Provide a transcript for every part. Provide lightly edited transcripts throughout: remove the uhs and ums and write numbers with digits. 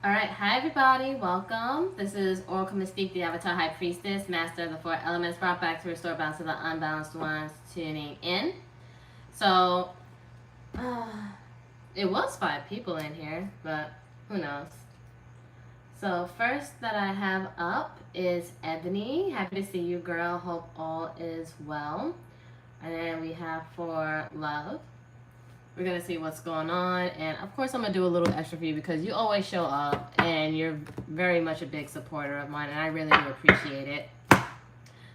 All right, hi everybody, welcome. This is Oracle Mystique, the Avatar High Priestess, Master of the Four Elements, brought back to restore balance to the unbalanced ones, tuning in. So, it was 5 people in here, but who knows. So first that I have up is Ebony. Happy to see you, girl. Hope all is well. And then we have for Love. We're gonna see what's going on, and of course I'm gonna do a little extra for you because you always show up and you're very much a big supporter of mine, and I really do appreciate it.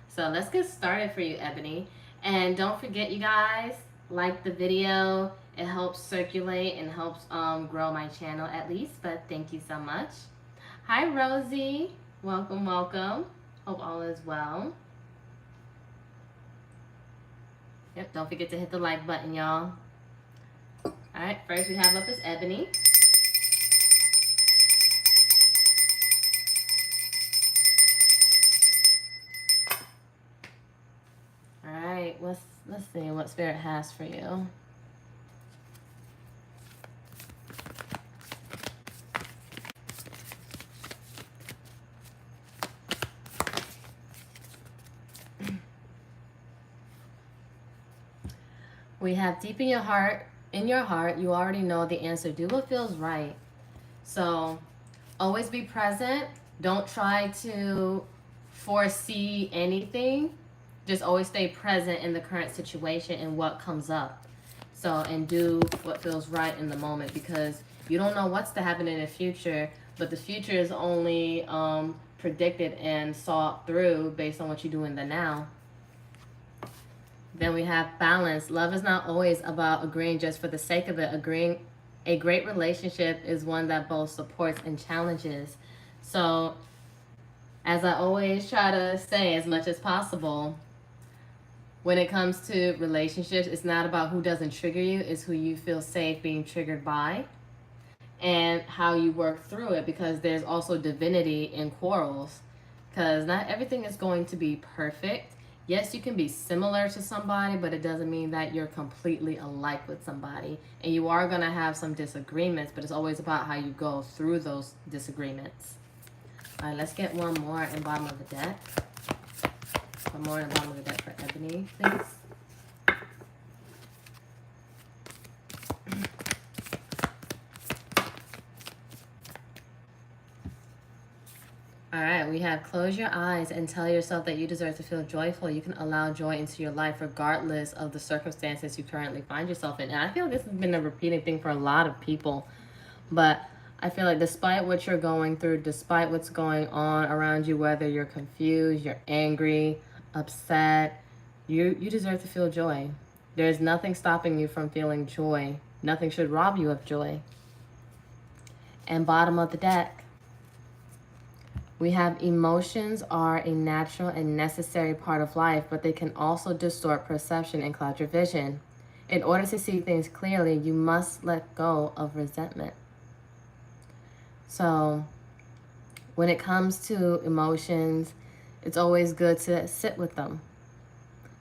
So let's get started for you, Ebony. And don't forget, you guys, like the video. It helps circulate and helps grow my channel at least, but thank you so much. Hi Rosie, welcome, welcome. Hope all is well. Yep, don't forget to hit the like button, y'all. Alright, first we have up is Ebony. Alright, let's see what Spirit has for you. We have deep in your heart, you already know the answer. Do what feels right. So always be present. Don't try to foresee anything. Just always stay present in the current situation and what comes up. So, and do what feels right in the moment, because you don't know what's to happen in the future, but the future is only predicted and sought through based on what you do in the now. Then we have balance. Love is not always about agreeing just for the sake of it. A great relationship is one that both supports and challenges. So, as I always try to say as much as possible, when it comes to relationships, it's not about who doesn't trigger you, it's who you feel safe being triggered by and how you work through it, because there's also divinity in quarrels, because not everything is going to be perfect. Yes, you can be similar to somebody, but it doesn't mean that you're completely alike with somebody. And you are going to have some disagreements, but it's always about how you go through those disagreements. All right, let's get one more in bottom of the deck. One more in the bottom of the deck for Ebony, please. All right, we have close your eyes and tell yourself that you deserve to feel joyful. You can allow joy into your life regardless of the circumstances you currently find yourself in. And I feel this has been a repeating thing for a lot of people. But I feel like despite what you're going through, despite what's going on around you, whether you're confused, you're angry, upset, you deserve to feel joy. There's nothing stopping you from feeling joy. Nothing should rob you of joy. And bottom of the deck, we have emotions are a natural and necessary part of life, but they can also distort perception and cloud your vision. In order to see things clearly, you must let go of resentment. So when it comes to emotions, it's always good to sit with them.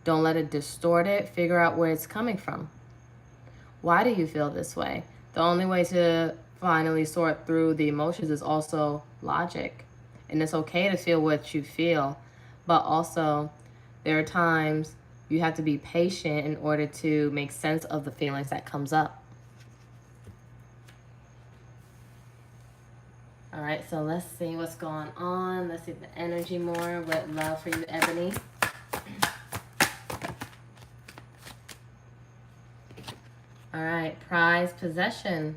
Don't let it distort it. Figure out where it's coming from. Why do you feel this way? The only way to finally sort through the emotions is also logic. And it's okay to feel what you feel, but also there are times you have to be patient in order to make sense of the feelings that comes up. All right, so let's see what's going on. Let's see the energy more with love for you, Ebony. All right, prize possession.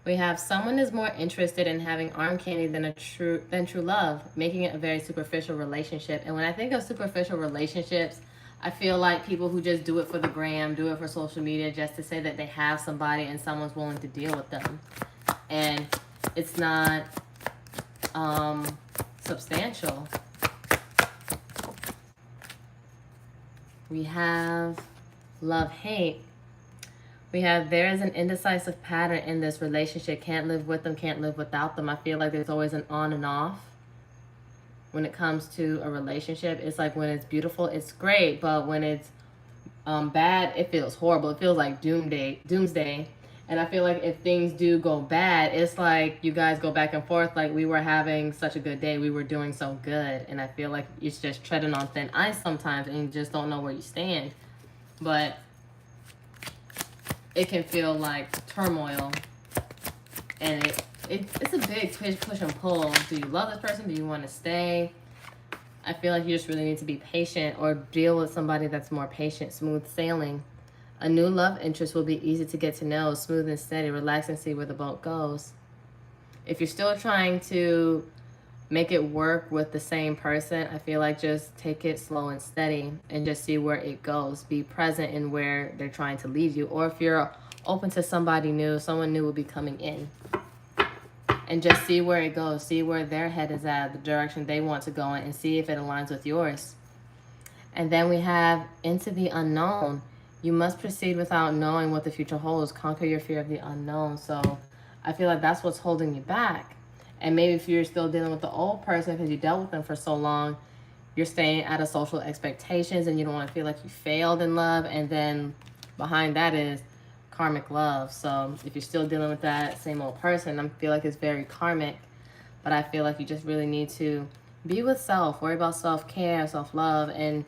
We have someone is more interested in having arm candy than true love, making it a very superficial relationship. And when I think of superficial relationships, I feel like people who just do it for the gram, do it for social media just to say that they have somebody and someone's willing to deal with them. And it's not substantial. We have love-hate. We have there is an indecisive pattern in this relationship. Can't live with them, can't live without them. I feel like there's always an on and off when it comes to a relationship. It's like when it's beautiful, it's great. But when it's bad, it feels horrible. It feels like doomsday. And I feel like if things do go bad, it's like you guys go back and forth. Like, we were having such a good day. We were doing so good. And I feel like it's just treading on thin ice sometimes and you just don't know where you stand. But it can feel like turmoil. And it's a big push and pull. Do you love this person? Do you want to stay? I feel like you just really need to be patient or deal with somebody that's more patient. Smooth sailing. A new love interest will be easy to get to know, smooth and steady, relax and see where the boat goes. If you're still trying to make it work with the same person, I feel like just take it slow and steady and just see where it goes. Be present in where they're trying to lead you. Or if you're open to somebody new, someone new will be coming in. And just see where it goes. See where their head is at, the direction they want to go in, and see if it aligns with yours. And then we have into the unknown. You must proceed without knowing what the future holds. Conquer your fear of the unknown. So I feel like that's what's holding you back. And maybe if you're still dealing with the old person because you dealt with them for so long, you're staying out of social expectations and you don't want to feel like you failed in love. And then behind that is karmic love. So if you're still dealing with that same old person, I feel like it's very karmic. But I feel like you just really need to be with self. Worry about self-care, self-love, and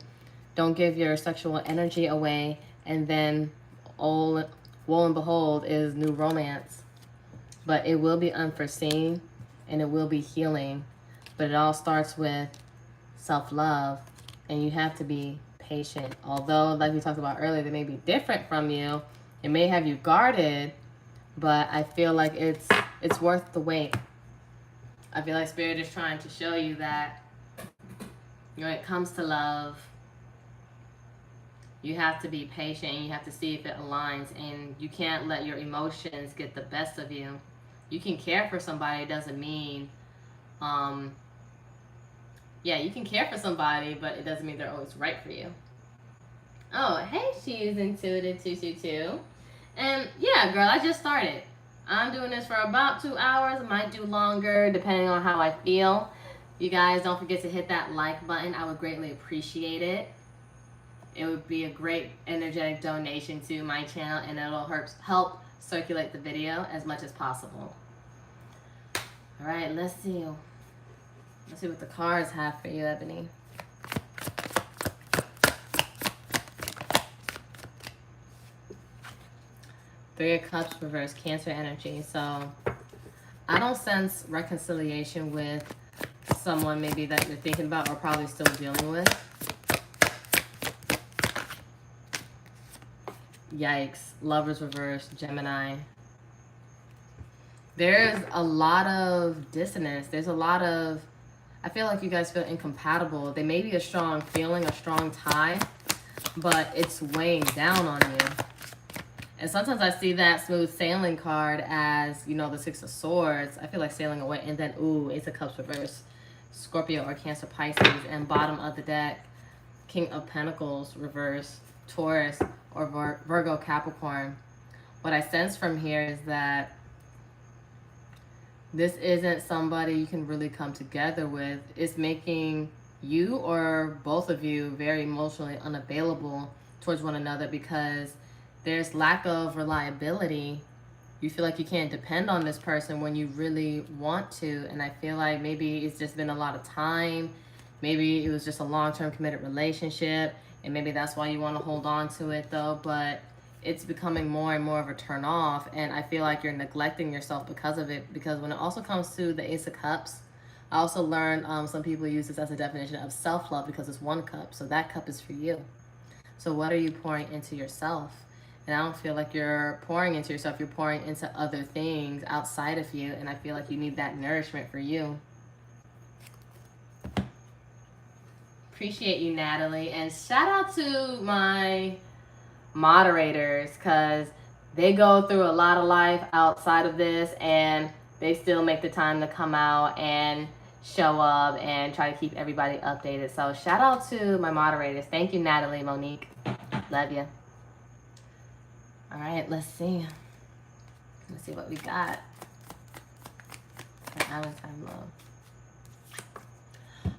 don't give your sexual energy away. And then, woe and behold, is new romance. But it will be unforeseen and it will be healing. But it all starts with self-love. And you have to be patient. Although, like we talked about earlier, they may be different from you. It may have you guarded. But I feel like it's worth the wait. I feel like Spirit is trying to show you that when it comes to love, you have to be patient and you have to see if it aligns, and you can't let your emotions get the best of you. You can care for somebody, doesn't mean, you can care for somebody, but it doesn't mean they're always right for you. Oh, hey, she's Intuitive 222. And yeah, girl, I just started. I'm doing this for about 2 hours. Might do longer, depending on how I feel. You guys, don't forget to hit that like button. I would greatly appreciate it. It would be a great energetic donation to my channel, and it'll help circulate the video as much as possible. All right, let's see. Let's see what the cards have for you, Ebony. Three of Cups reverse, Cancer energy. So I don't sense reconciliation with someone maybe that you're thinking about or probably still dealing with. Yikes. Lovers reverse, Gemini. There's a lot of dissonance. There's a lot of, I feel like you guys feel incompatible. There may be a strong feeling, a strong tie, but it's weighing down on you. And sometimes I see that smooth sailing card as, you know, the Six of Swords. I feel like sailing away. And then, ooh, Ace of Cups reverse, Scorpio or Cancer, Pisces. And bottom of the deck, King of Pentacles reverse, Taurus or Virgo, Capricorn. What I sense from here is that this isn't somebody you can really come together with. It's making you or both of you very emotionally unavailable towards one another because there's lack of reliability. You feel like you can't depend on this person when you really want to. And I feel like maybe it's just been a lot of time. Maybe it was just a long-term committed relationship. And maybe that's why you want to hold on to it though. But it's becoming more and more of a turn off. And I feel like you're neglecting yourself because of it. Because when it also comes to the Ace of Cups, I also learned some people use this as a definition of self-love because it's one cup. So that cup is for you. So what are you pouring into yourself? And I don't feel like you're pouring into yourself. You're pouring into other things outside of you. And I feel like you need that nourishment for you. Appreciate you, Natalie. And shout out to my moderators because they go through a lot of life outside of this and they still make the time to come out and show up and try to keep everybody updated. So shout out to my moderators. Thank you, Natalie, Monique. Love you. All right, let's see. Let's see what we got. Valentine love.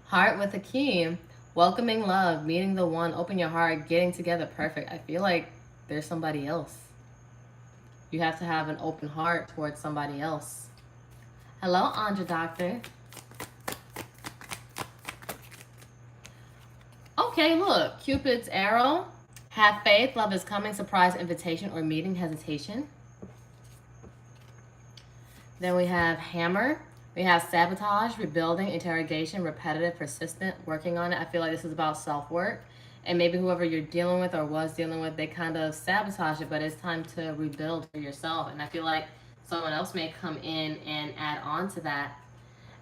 Heart with a key. Welcoming love, meeting the one, open your heart, getting together, perfect. I feel like there's somebody else. You have to have an open heart towards somebody else. Hello, Andra Doctor. Okay, look. Cupid's arrow. Have faith. Love is coming. Surprise, invitation, or meeting. Hesitation. Then we have hammer. We have sabotage, rebuilding, interrogation, repetitive, persistent, working on it. I feel like this is about self-work. And maybe whoever you're dealing with or was dealing with, they kind of sabotage it, but it's time to rebuild for yourself. And I feel like someone else may come in and add on to that.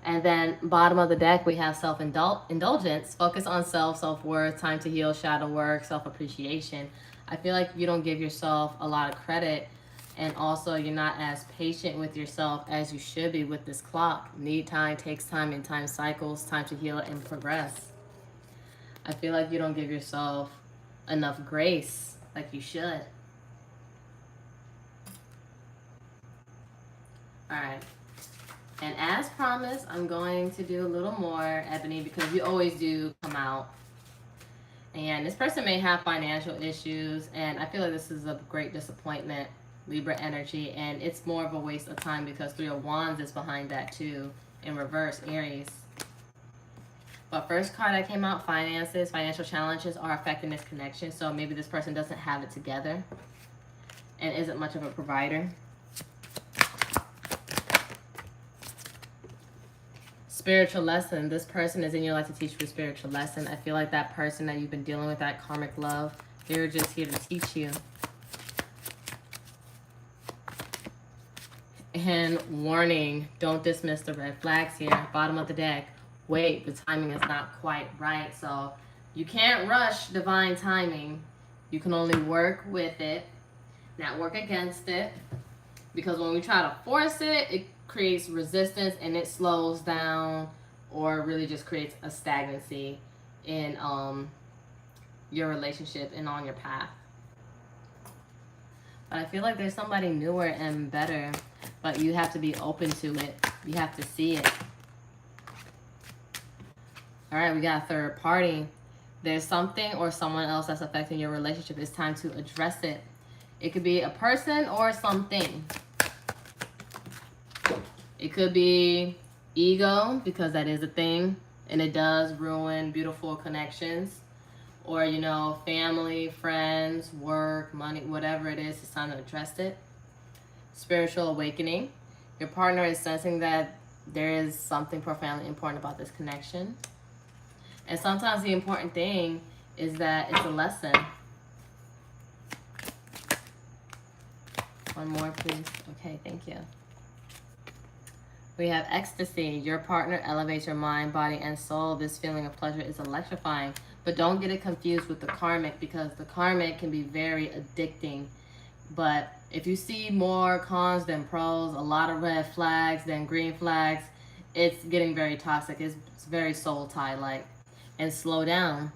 And then bottom of the deck, we have self-indulgence, focus on self-worth, time to heal, shadow work, self-appreciation. I feel like you don't give yourself a lot of credit. And also, you're not as patient with yourself as you should be with this clock. Need time, takes time, and time cycles, time to heal and progress. I feel like you don't give yourself enough grace like you should. All right. And as promised, I'm going to do a little more, Ebony, because you always do come out. And this person may have financial issues, and I feel like this is a great disappointment. Libra energy, and it's more of a waste of time because Three of Wands is behind that too, in reverse, Aries. But first card that came out, finances, financial challenges are affecting this connection, so maybe this person doesn't have it together and isn't much of a provider. Spiritual lesson. This person is in your life to teach you a spiritual lesson. I feel like that person that you've been dealing with, that karmic love, they're just here to teach you. And warning, don't dismiss the red flags here. Bottom of the deck. Wait, the timing is not quite right. So you can't rush divine timing. You can only work with it, not work against it. Because when we try to force it, it creates resistance and it slows down or really just creates a stagnancy in your relationship and on your path. But I feel like there's somebody newer and better, but you have to be open to it. You have to see it. All right, we got a third party. There's something or someone else that's affecting your relationship. It's time to address it. It could be a person or something. It could be ego, because that is a thing, and it does ruin beautiful connections. Or, you know, family, friends, work, money, whatever it is, it's time to address it. Spiritual awakening. Your partner is sensing that there is something profoundly important about this connection. And sometimes the important thing is that it's a lesson. One more, please. Okay, thank you. We have ecstasy. Your partner elevates your mind, body, and soul. This feeling of pleasure is electrifying. But don't get it confused with the karmic, because the karmic can be very addicting. But if you see more cons than pros, a lot of red flags than green flags, it's getting very toxic. It's very soul tie-like. And slow down.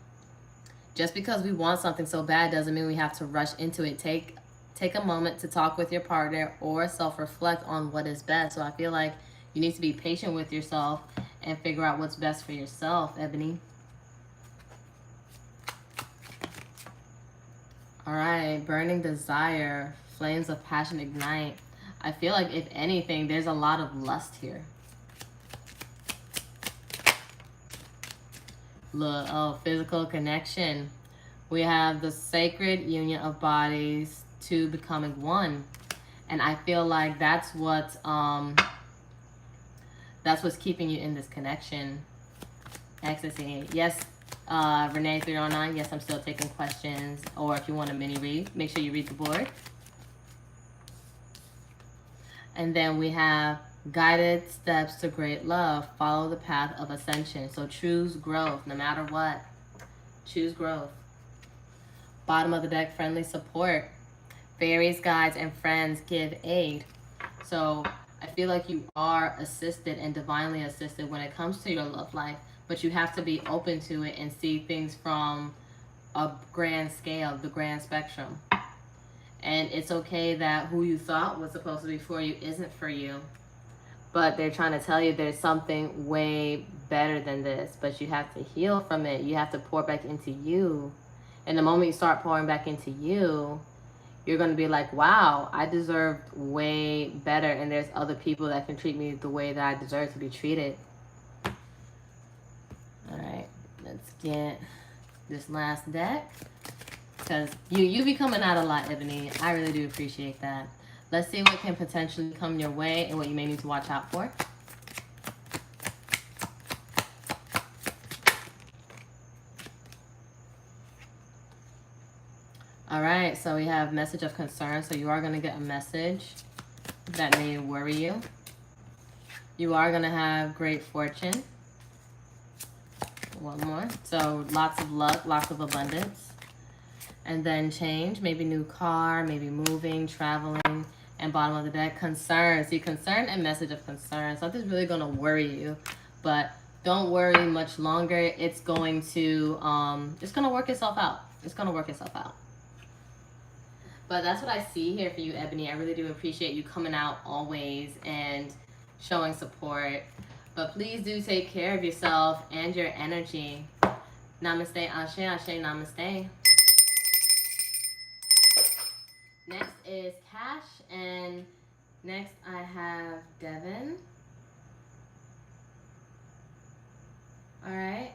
Just because we want something so bad doesn't mean we have to rush into it. Take a moment to talk with your partner or self-reflect on what is best. So I feel like you need to be patient with yourself and figure out what's best for yourself, Ebony. All right, burning desire, flames of passion ignite. I feel like, if anything, there's a lot of lust here. Look, oh, physical connection. We have the sacred union of bodies two becoming one. And I feel like that's what's keeping you in this connection. Ecstasy. Yes, Renee 309. Yes, I'm still taking questions. Or if you want a mini read, make sure you read the board. And then we have guided steps to great love. Follow the path of ascension. So choose growth no matter what. Choose growth. Bottom of the deck, friendly support. Fairies, guides, and friends give aid. So I feel like you are assisted and divinely assisted when it comes to your love life, but you have to be open to it and see things from a grand scale, the grand spectrum. And it's okay that who you thought was supposed to be for you isn't for you, but they're trying to tell you there's something way better than this, but you have to heal from it. You have to pour back into you. And the moment you start pouring back into you, you're going to be like, wow, I deserved way better, and there's other people that can treat me the way that I deserve to be treated. All right, let's get this last deck, because you be coming out a lot, Ebony. I really do appreciate that. Let's see what can potentially come your way and what you may need to watch out for. All right, so we have message of concern. So you are going to get a message that may worry you. You are going to have great fortune. One more. So lots of luck, lots of abundance. And then change, maybe new car, maybe moving, traveling. And bottom of the deck, concern. See, concern and message of concern. Something's really going to worry you, but don't worry much longer. It's going to work itself out. It's going to work itself out. But that's what I see here for you, Ebony. I really do appreciate you coming out always and showing support. But please do take care of yourself and your energy. Namaste, Ashe, Ashe, Namaste. Next is Cash, and next I have Devin. All right.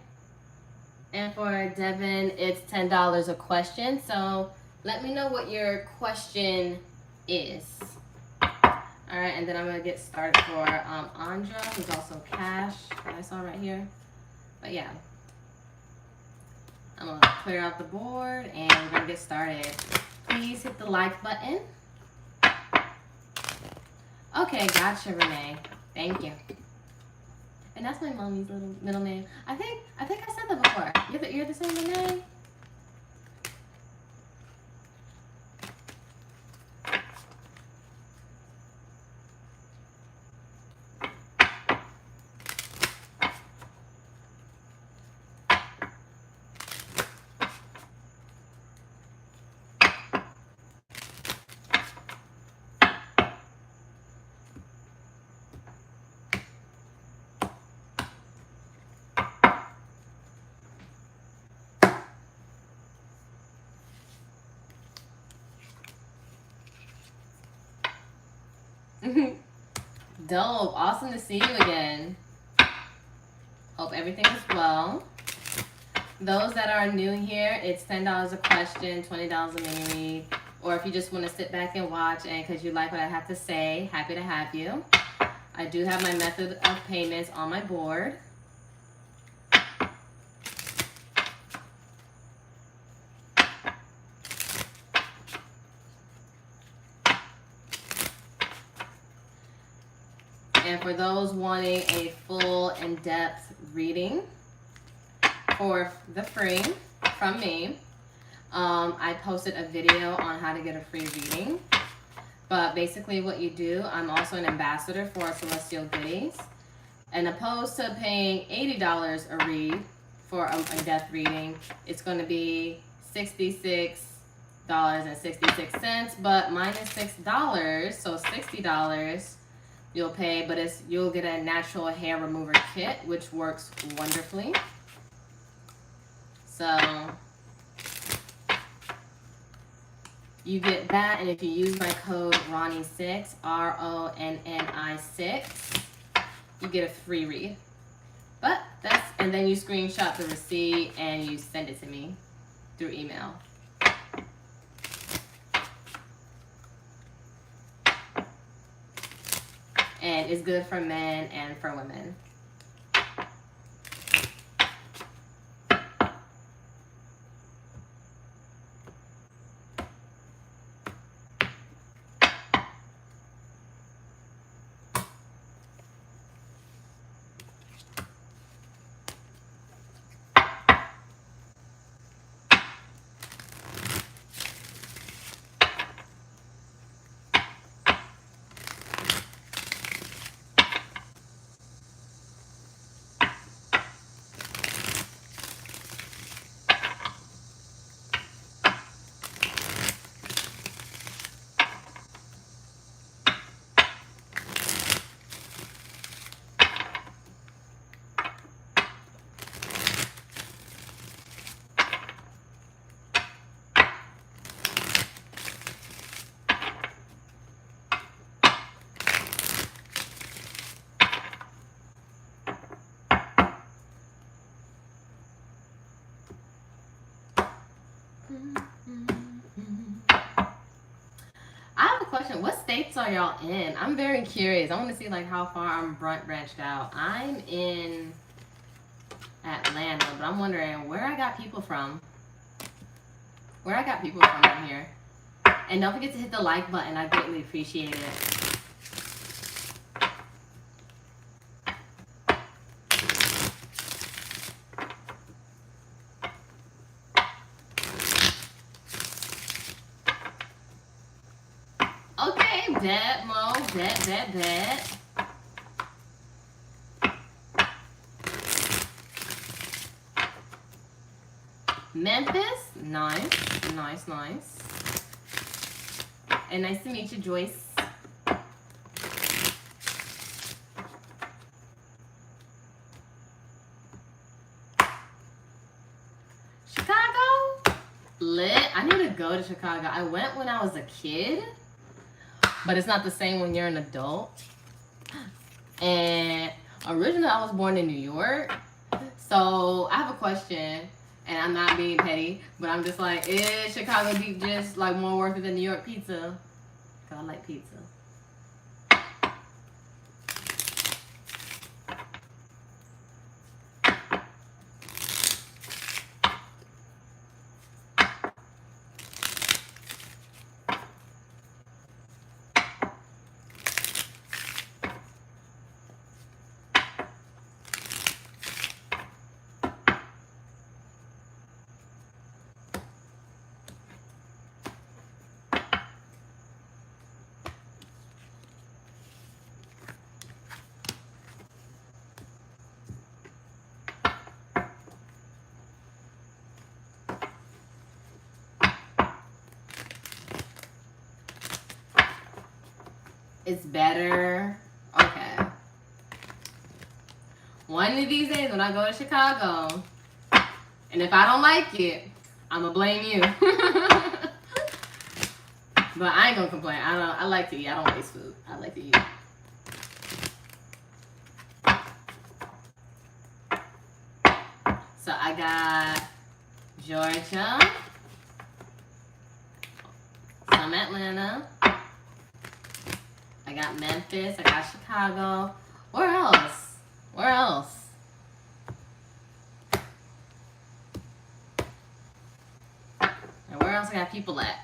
And for Devin, it's $10 a question. So let me know what your question is. All right, and then I'm going to get started for Andra, who's also Cash, that I saw right here. But yeah, I'm going to clear out the board, and we're going to get started. Please hit the like button. Okay, gotcha, Renee. Thank you. And that's my mommy's little middle name. I think I said that before. You're the same Renee? Dope. Awesome to see you again. Hope everything is well. Those that are new here, it's $10 a question, $20 a mini read. Or if you just want to sit back and watch and because you like what I have to say, happy to have you. I do have my method of payments on my board. And for those wanting a full in-depth reading for the free from me, I posted a video on how to get a free reading. But basically what you do, I'm also an ambassador for Celestial Goodies. And opposed to paying $80 a read for a in-depth reading, it's going to be $66.66, but minus $6, so $60 you'll pay, but you'll get a natural hair remover kit, which works wonderfully. So you get that, and if you use my code Ronnie6, RONNI6, you get a free read. But and then you screenshot the receipt and you send it to me through email. And it's good for men and for women. I have a question. What states are y'all in? I'm very curious. I want to see like how far I'm branched out. I'm in Atlanta, but I'm wondering where I got people from. Where I got people from in here. And don't forget to hit the like button. I greatly appreciate it. Okay, bet, Mo. Bet. Memphis? Nice. And nice to meet you, Joyce. Chicago? Lit. I need to go to Chicago. I went when I was a kid, but it's not the same when you're an adult. And originally I was born in New York. So I have a question, and I'm not being petty, but I'm just like, is Chicago deep just like more worth it than New York pizza? Cause I like pizza. It's better. Okay. One of these days when I go to Chicago, and if I don't like it, I'ma blame you. But I ain't gonna complain. I like to eat. I don't waste food. I like to eat. So I got Georgia, some Atlanta. I got Memphis, I got Chicago. Where else? And where else I got people at?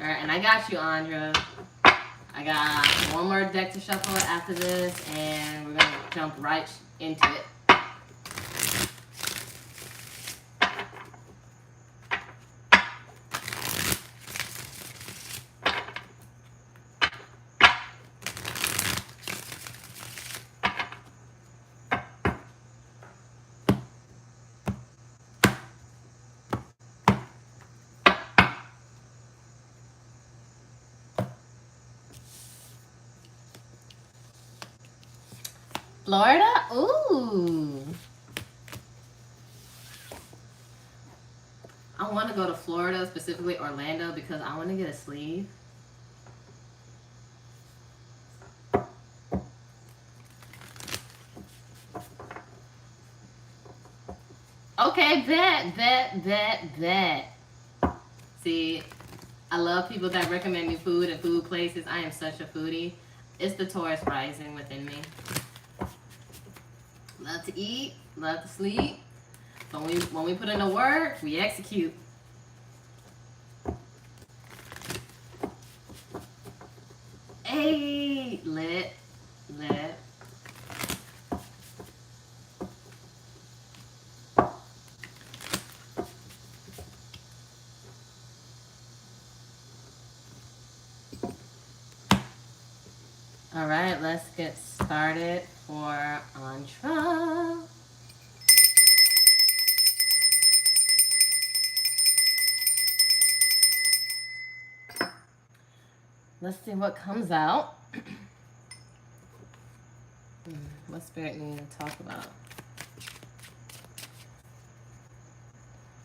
Alright, and I got you, Andra. I got one more deck to shuffle after this, and we're going to jump right into it. Florida? Ooh. I want to go to Florida, specifically Orlando, because I want to get a sleeve. Okay, bet. See, I love people that recommend me food and food places. I am such a foodie. It's the Taurus rising within me. Love to eat, love to sleep. But when we put in the work, we execute. Hey, lit. All right, let's get started for Andra. Let's see what comes out. What spirit need to talk about?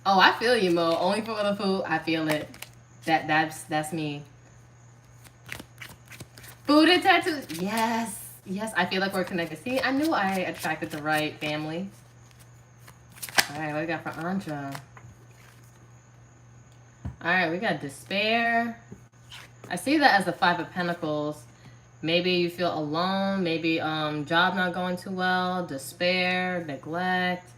Oh, I feel you, Mo. Only for the food. I feel it. That's me. Buddha tattoos. Yes. Yes, I feel like we're connected. See, I knew I attracted the right family. All right, what we got for Andra? All right, we got despair. I see that as the Five of Pentacles. Maybe you feel alone. Maybe job not going too well. Despair, neglect.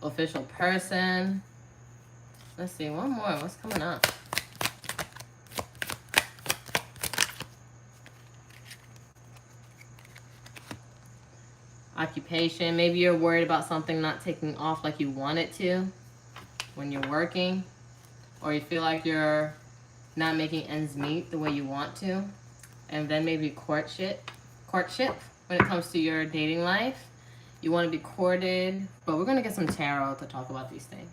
Official person. Let's see, one more. What's coming up? Occupation. Maybe you're worried about something not taking off like you want it to when you're working. Or you feel like you're not making ends meet the way you want to. And then maybe courtship when it comes to your dating life. You want to be courted. But we're going to get some tarot to talk about these things.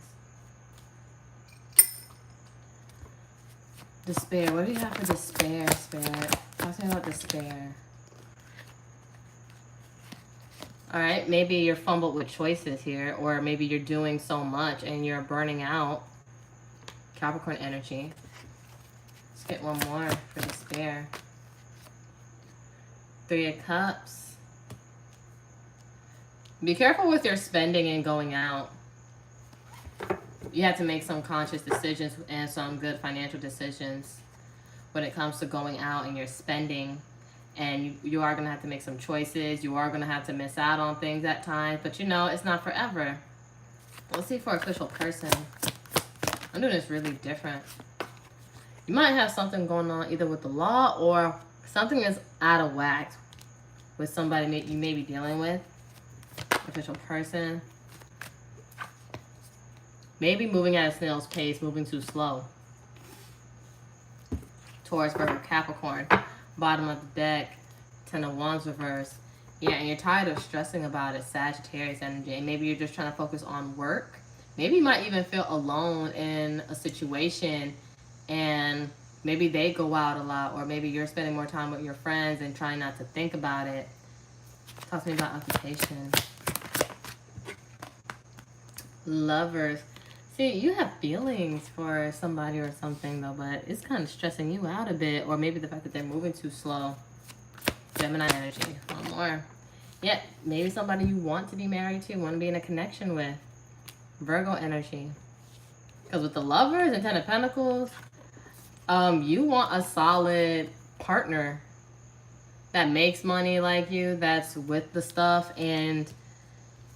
Despair. What do you have for despair, Spirit? Talk to me about despair. All right, maybe you're fumbled with choices here, or maybe you're doing so much and you're burning out. Capricorn energy. Let's get one more for despair. Three of Cups. Be careful with your spending and going out. You have to make some conscious decisions and some good financial decisions when it comes to going out and your spending. And you are going to have to make some choices. You are going to have to miss out on things at times. But you know, it's not forever. Let's see for official person. I'm doing this really different. You might have something going on either with the law or something is out of whack with somebody you may be dealing with. Official person. Maybe moving at a snail's pace, moving too slow. Taurus, Virgo, Capricorn. Bottom of the deck, Ten of Wands reverse. Yeah, and you're tired of stressing about it, Sagittarius energy. And maybe you're just trying to focus on work. Maybe you might even feel alone in a situation and maybe they go out a lot, or maybe you're spending more time with your friends and trying not to think about it. Talk to me about occupation. Lovers. See, you have feelings for somebody or something though, but it's kind of stressing you out a bit. Or maybe the fact that they're moving too slow. Gemini energy. One more. Yeah, maybe somebody you want to be married to, want to be in a connection with. Virgo energy. Because with the Lovers and Ten of Pentacles, you want a solid partner that makes money like you, that's with the stuff and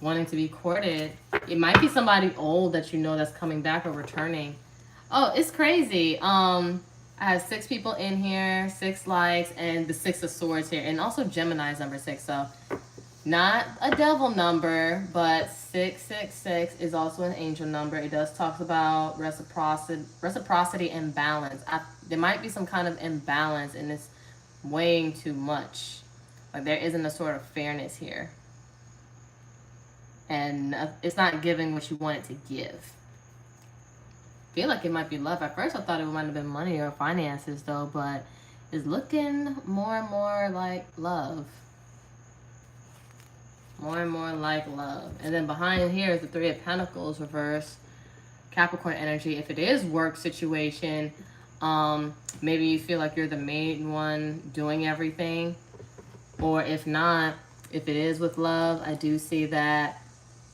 wanting to be courted. It might be somebody old that you know that's coming back or returning. Oh, it's crazy. I have 6 people in here, 6 likes, and the 6 of Swords here. And also Gemini's number 6. So not a devil number, but 666 is also an angel number. It does talk about reciprocity and balance. There might be some kind of imbalance and it's weighing too much. Like there isn't a sort of fairness here. And it's not giving what you want it to give. I feel like it might be love. At first I thought it might have been money or finances though, but it's looking more and more like love. More and more like love. And then behind here is the 3 of Pentacles reverse. Capricorn energy. If it is work situation, maybe you feel like you're the main one doing everything. Or if not, if it is with love, I do see that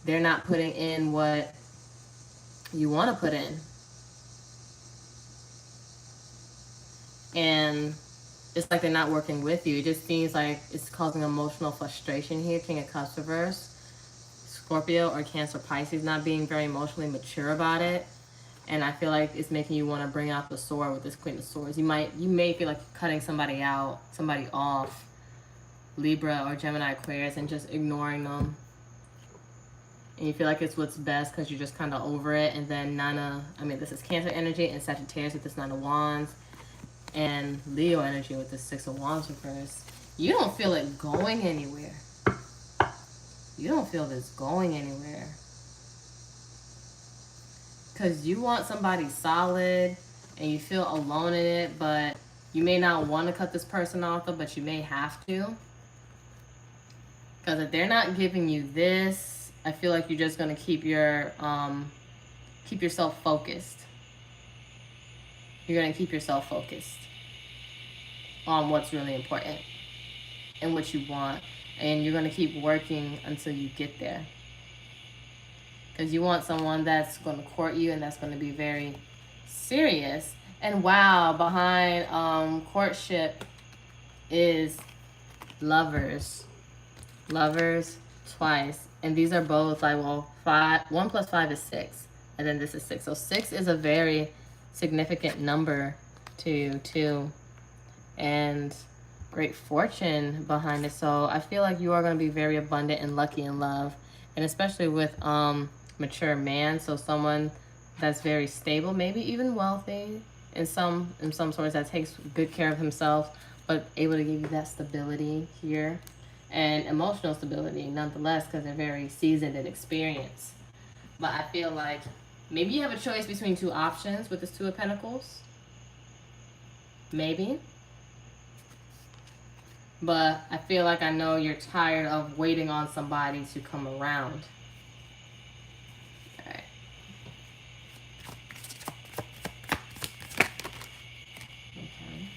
they're not putting in what you want to put in. And it's like they're not working with you. It just seems like it's causing emotional frustration here. King of Cups reverse. Scorpio or Cancer, Pisces, not being very emotionally mature about it. And I feel like it's making you want to bring out the sword with this Queen of Swords. You may feel like cutting somebody out, somebody off. Libra or Gemini, Aquarius, and just ignoring them. And you feel like it's what's best because you're just kind of over it. And then this is Cancer energy and Sagittarius with this 9 of Wands. And Leo energy with this 6 of Wands reverse. You don't feel it going anywhere. You don't feel this going anywhere. Because you want somebody solid and you feel alone in it, but you may not want to cut this person off, but you may have to. Because if they're not giving you this, I feel like you're just going to keep yourself focused. You're going to keep yourself focused. on what's really important and what you want. And you're going to keep working until you get there. Because you want someone that's going to court you and that's going to be very serious. And wow, behind courtship is lovers. Lovers twice. And these are both like, well, 1 + 5 is 6. And then this is 6. So 6 is a very significant number to you too. And great fortune behind it. So I feel like you are going to be very abundant and lucky in love. And especially with mature man. So someone that's very stable, maybe even wealthy in some sorts, that takes good care of himself, but able to give you that stability here. And emotional stability nonetheless, because they're very seasoned and experienced. But I feel like maybe you have a choice between 2 options with this 2 of Pentacles. Maybe. But I feel like I know you're tired of waiting on somebody to come around. All right. Okay.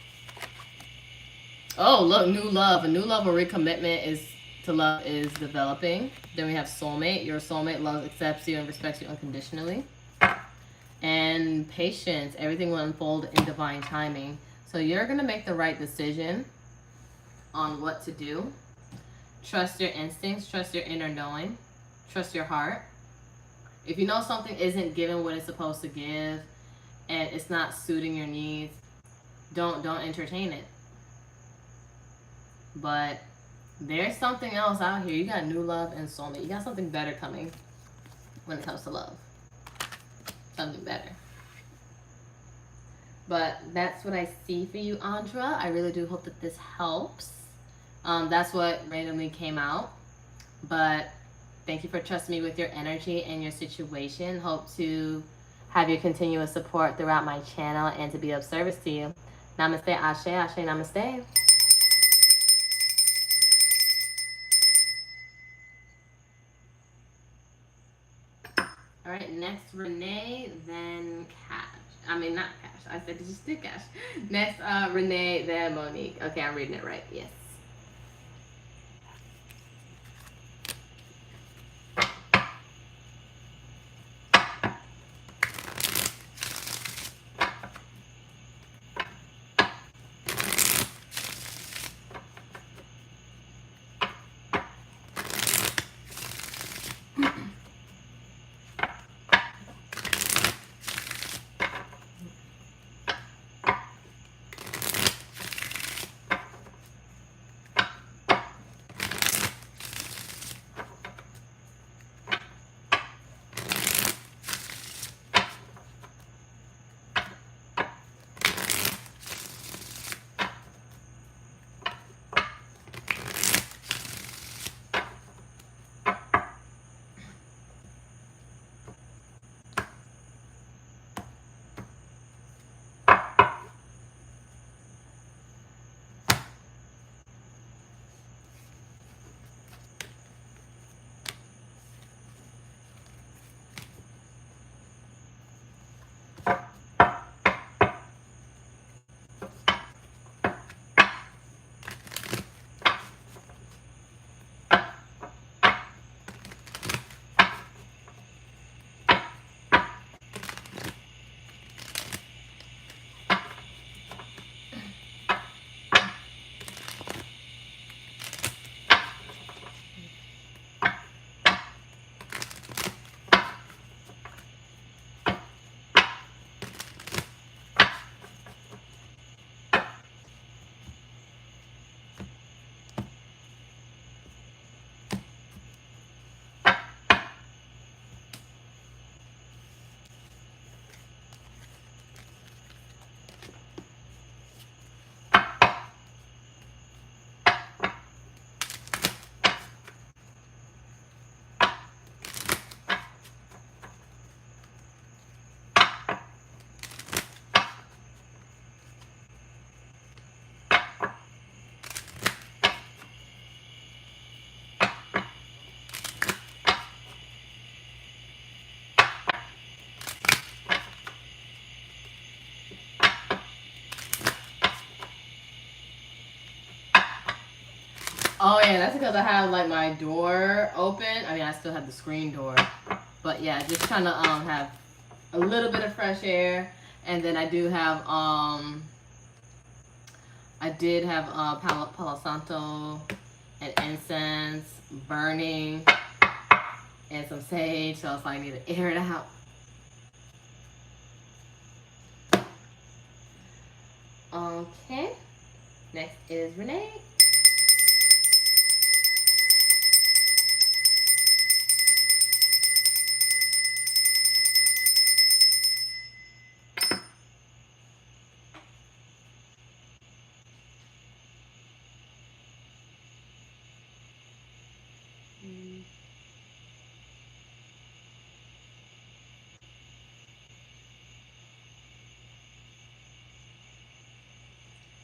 Oh, look, new love. A new love or recommitment to love is developing. Then we have soulmate. Your soulmate loves, accepts you, and respects you unconditionally. And patience. Everything will unfold in divine timing. So you're going to make the right decision on what to do. Trust your instincts. Trust your inner knowing. Trust your heart. If you know something isn't giving what it's supposed to give and it's not suiting your needs, don't entertain it. But there's something else out here. You got new love and soulmate. You got something better coming when it comes to love. Something better. But that's what I see for you, Andra. I really do hope that this helps. That's what randomly came out. But thank you for trusting me with your energy and your situation. Hope to have your continuous support throughout my channel and to be of service to you. Namaste, Ashe, Ashe, Namaste. All right, next Renee, then Cash. I mean, not Cash. I said just do Cash. Next, Renee, then Monique. Okay, I'm reading it right. Yes. Oh yeah, that's because I have like my door open. I mean, I still have the screen door, but yeah, just trying to have a little bit of fresh air. And then I do have I did have Palo Santo and incense burning and some sage, so it's like I need to air it out. Okay, next is Renee.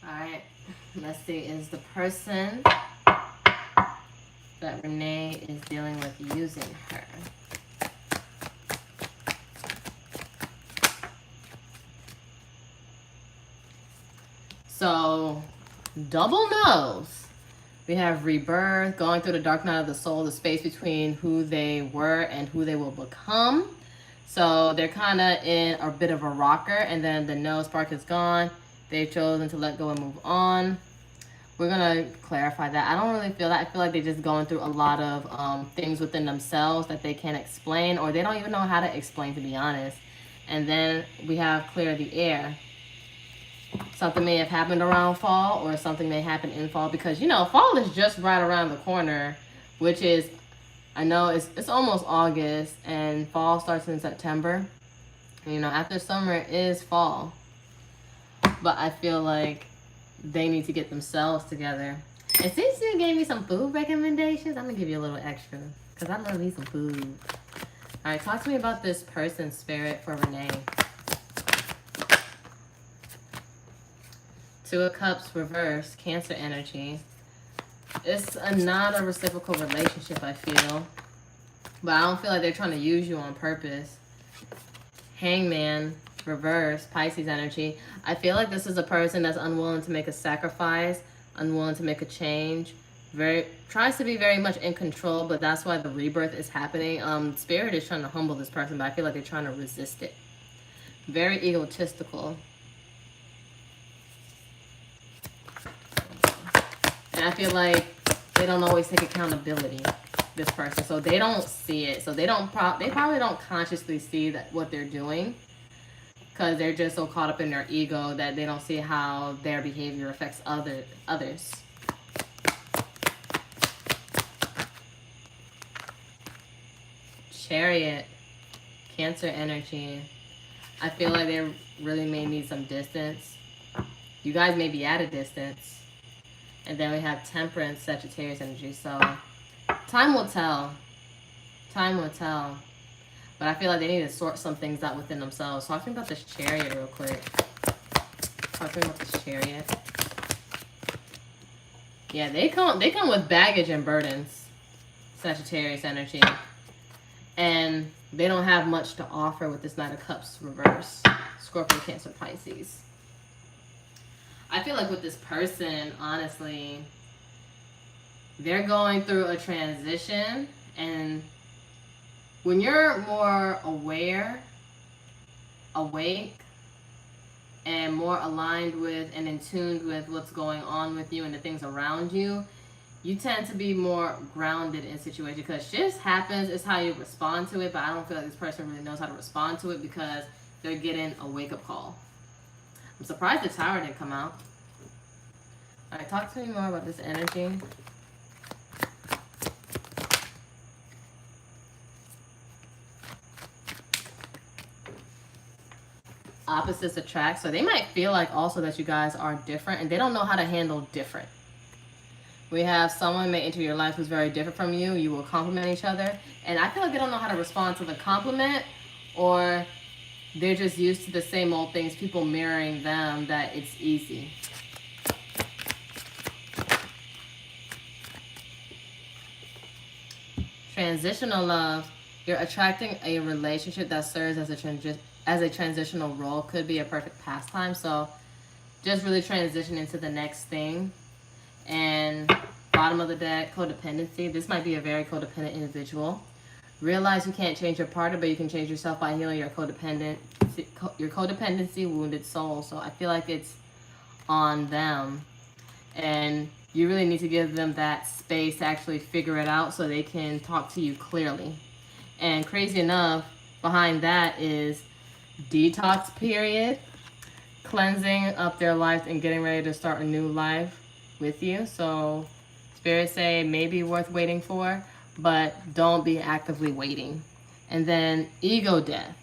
Alright, let's see, is the person that Renee is dealing with using her? So, double nose. We have rebirth, going through the dark night of the soul, the space between who they were and who they will become. So they're kind of in a bit of a rocker, and then the no spark is gone. They've chosen to let go and move on. We're going to clarify that. I don't really feel that. I feel like they're just going through a lot of things within themselves that they can't explain, or they don't even know how to explain, to be honest. And then we have clear the air. Something may have happened around fall, or something may happen in fall, because, you know, fall is just right around the corner, which is, I know it's almost August, and fall starts in September. You know, after summer is fall. But I feel like they need to get themselves together. And since you gave me some food recommendations, I'm going to give you a little extra, because I love me some food. All right, talk to me about this person, Spirit, for Renee. Two of Cups reverse, Cancer energy. It's not a reciprocal relationship, I feel. But I don't feel like they're trying to use you on purpose. Hangman, reverse, Pisces energy. I feel like this is a person that's unwilling to make a sacrifice, unwilling to make a change. Tries to be very much in control, but that's why the rebirth is happening. Spirit is trying to humble this person, but I feel like they're trying to resist it. Very egotistical. And I feel like they don't always take accountability, this person. So they don't see it. So they probably don't consciously see that what they're doing, because they're just so caught up in their ego that they don't see how their behavior affects others. Chariot, Cancer energy. I feel like they really may need some distance. You guys may be at a distance. And then we have Temperance, Sagittarius energy. So time will tell. Time will tell. But I feel like they need to sort some things out within themselves. Talk to me about this Chariot real quick. Talk to me about this Chariot. Yeah, they come with baggage and burdens. Sagittarius energy. And they don't have much to offer with this Knight of Cups reverse. Scorpio, Cancer, Pisces. I feel like with this person, honestly, they're going through a transition, and when you're more aware, awake, and more aligned with and in tune with what's going on with you and the things around you, you tend to be more grounded in situations, because shit happens. It's how you respond to it, but I don't feel like this person really knows how to respond to it, because they're getting a wake-up call. I'm surprised the Tower didn't come out. All right, talk to me more about this energy. Opposites attract. So they might feel like also that you guys are different, and they don't know how to handle different. We have someone may enter your life who's very different from you. You will compliment each other. And I feel like they don't know how to respond to the compliment, or they're just used to the same old things, people mirroring them, that it's easy. Transitional love. You're attracting a relationship that serves as a transitional role. Could be a perfect pastime. So just really transition into the next thing. And Bottom of the deck, codependency. This might be a very codependent individual. Realize you can't change your partner, but you can change yourself by healing your codependency wounded soul. So I feel like it's on them. And you really need to give them that space to actually figure it out so they can talk to you clearly. And crazy enough, behind that is detox period, cleansing up their life and getting ready to start a new life with you. So spirits say maybe worth waiting for, but don't be actively waiting. And then ego death.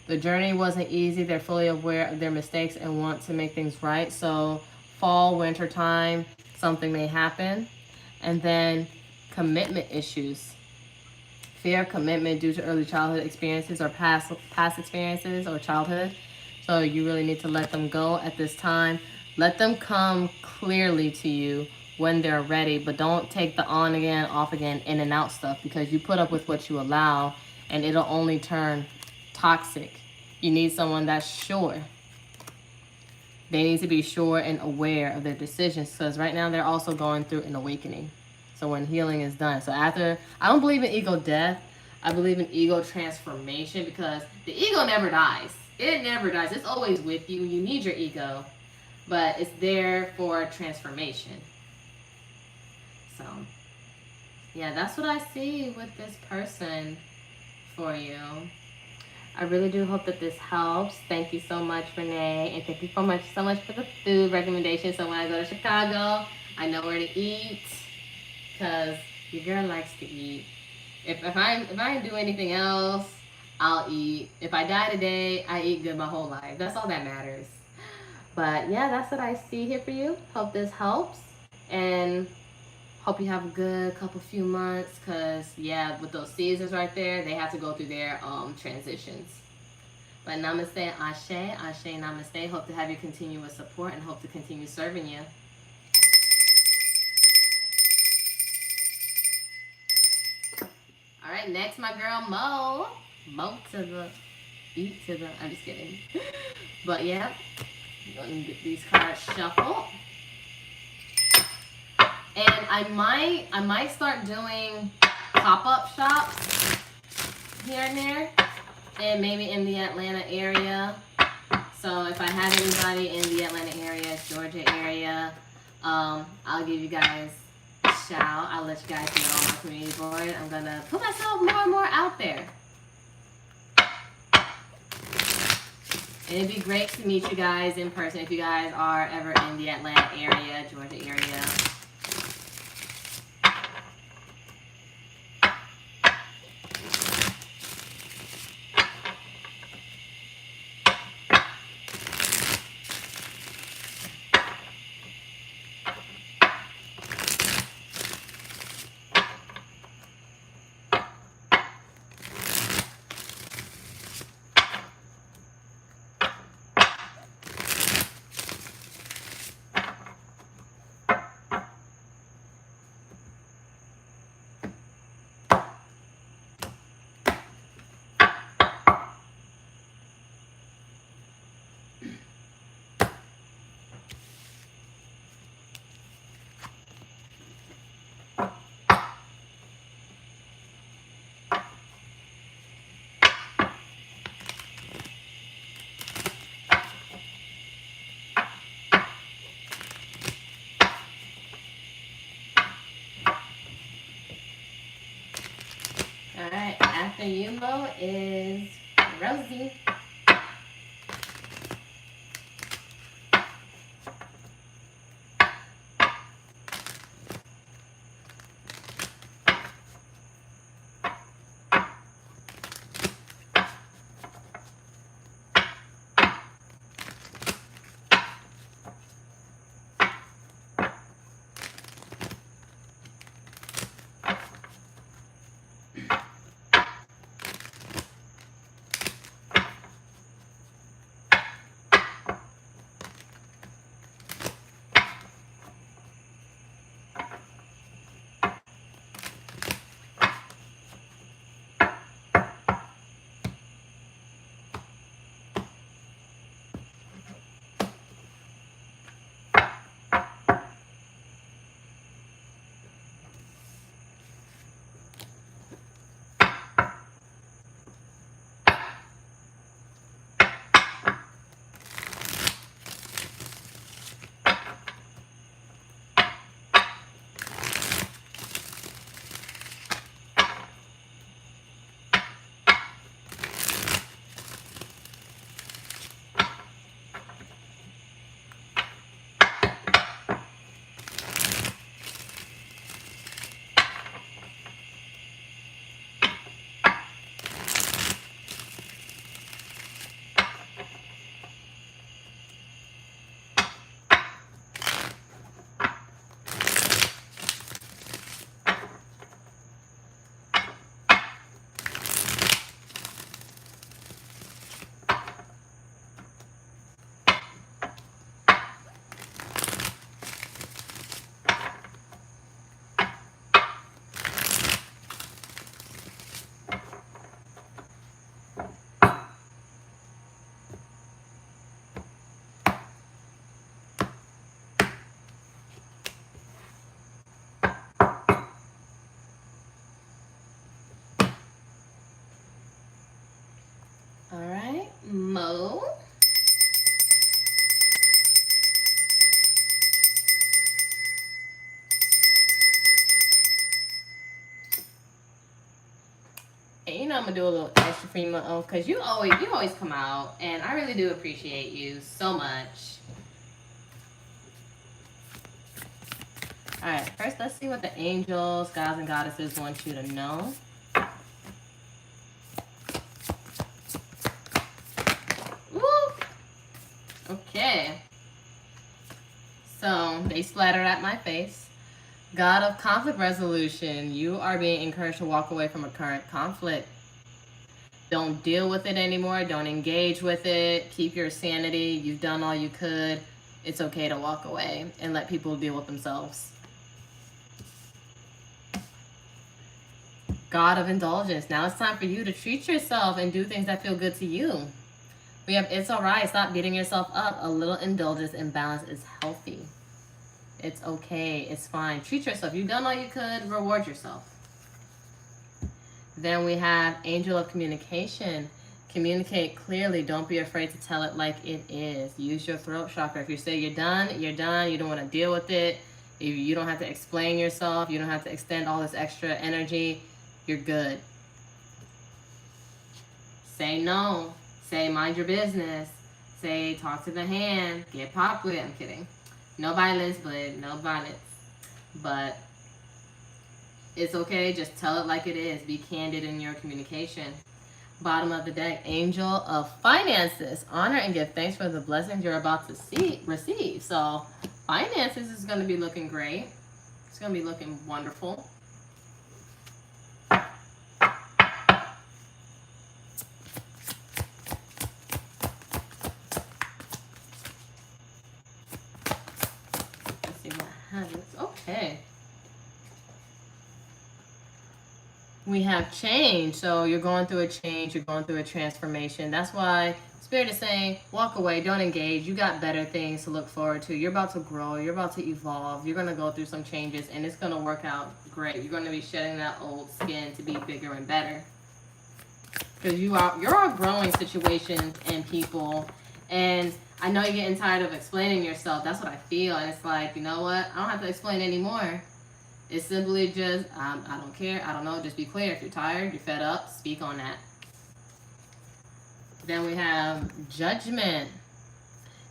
The journey wasn't easy. They're fully aware of their mistakes and want to make things right. So fall, winter time, something may happen. And then commitment issues. Fear of commitment due to early childhood experiences or past experiences or childhood. So you really need to let them go at this time. Let them come clearly to you when they're ready, but don't take the on again, off again, in and out stuff, because you put up with what you allow and it'll only turn toxic. You need someone that's sure. They need to be sure and aware of their decisions, because right now they're also going through an awakening. So when healing is done. So after, I don't believe in ego death. I believe in ego transformation, because the ego never dies. It never dies. It's always with you. You need your ego, but it's there for transformation. So, yeah, that's what I see with this person for you. I really do hope that this helps. Thank you so much, Renee. And thank you so much for the food recommendations. So when I go to Chicago, I know where to eat, because your girl likes to eat. If I didn't do anything else, I'll eat. If I die today, I eat good my whole life. That's all that matters. But yeah, that's what I see here for you. Hope this helps. And hope you have a good few months, because yeah, with those seasons right there, they have to go through their transitions. But namaste, ashe, namaste. Hope to have your continuous support and hope to continue serving you. All right, next my girl Mo. Mo to the E to the, I'm just kidding. But yeah, I'm gonna get these cards shuffled. And I might start doing pop-up shops here and there, and maybe in the Atlanta area. So if I have anybody in the Atlanta area, Georgia area, I'll give you guys a shout. I'll let you guys know on my community board. I'm gonna put myself more and more out there. And it'd be great to meet you guys in person if you guys are ever in the Atlanta area, Georgia area. Alright, after Yumo is Rosie. I'm gonna do a little extra for you, because you always come out, and I really do appreciate you so much. All right, first let's see what the angels, gods, and goddesses want you to know. Woo! Okay. So they splattered at my face. God of conflict resolution, you are being encouraged to walk away from a current conflict. Don't deal with it anymore. Don't engage with it. Keep your sanity. You've done all you could. It's okay to walk away and let people deal with themselves. God of indulgence, now it's time for you to treat yourself and do things that feel good to you. We have it's all right. Stop beating yourself up. A little indulgence and balance is healthy. It's okay. It's fine. Treat yourself. You've done all you could. Reward yourself. Then we have angel of communication. Communicate clearly. Don't be afraid to tell it like it is. Use your throat chakra. If you say you're done, you're done. You don't want to deal with it. You don't have to explain yourself. You don't have to extend all this extra energy. You're good. Say no. Say mind your business. Say talk to the hand. Get popped with it. I'm kidding. No violence, but no violence. But it's okay. Just tell it like it is. Be candid in your communication. Bottom of the deck, angel of finances. Honor and give thanks for the blessings you're about to receive. So finances is going to be looking great. It's going to be looking wonderful. Okay. We have change. So you're going through a change. You're going through a transformation. That's why Spirit is saying, walk away. Don't engage. You got better things to look forward to. You're about to grow. You're about to evolve. You're going to go through some changes, and it's going to work out great. You're going to be shedding that old skin to be bigger and better. Because you're outgrowing situations and people. And I know you're getting tired of explaining yourself. That's what I feel. And it's like, you know what? I don't have to explain anymore. It's simply just, I don't care. I don't know. Just be clear. If you're tired, you're fed up, speak on that. Then we have judgment.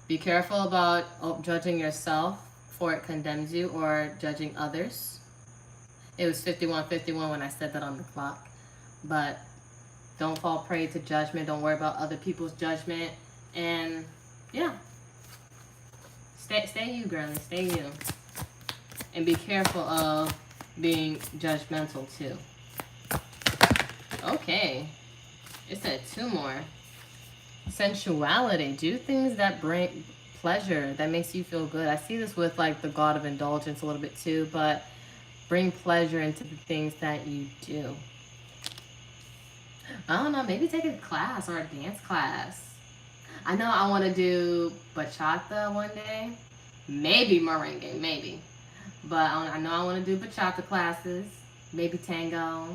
Be careful about judging yourself, for it condemns you, or judging others. It was 51:51 when I said that on the clock. But don't fall prey to judgment. Don't worry about other people's judgment. And yeah, stay you, girlie. Stay you. And be careful of being judgmental too. Okay, it said 2 more. Sensuality. Do things that bring pleasure, that makes you feel good. I see this with like the god of indulgence a little bit too, but bring pleasure into the things that you do. I don't know, maybe take a class or a dance class. I know I want to do bachata one day. Maybe merengue, maybe. But I know I want to do bachata classes. Maybe tango.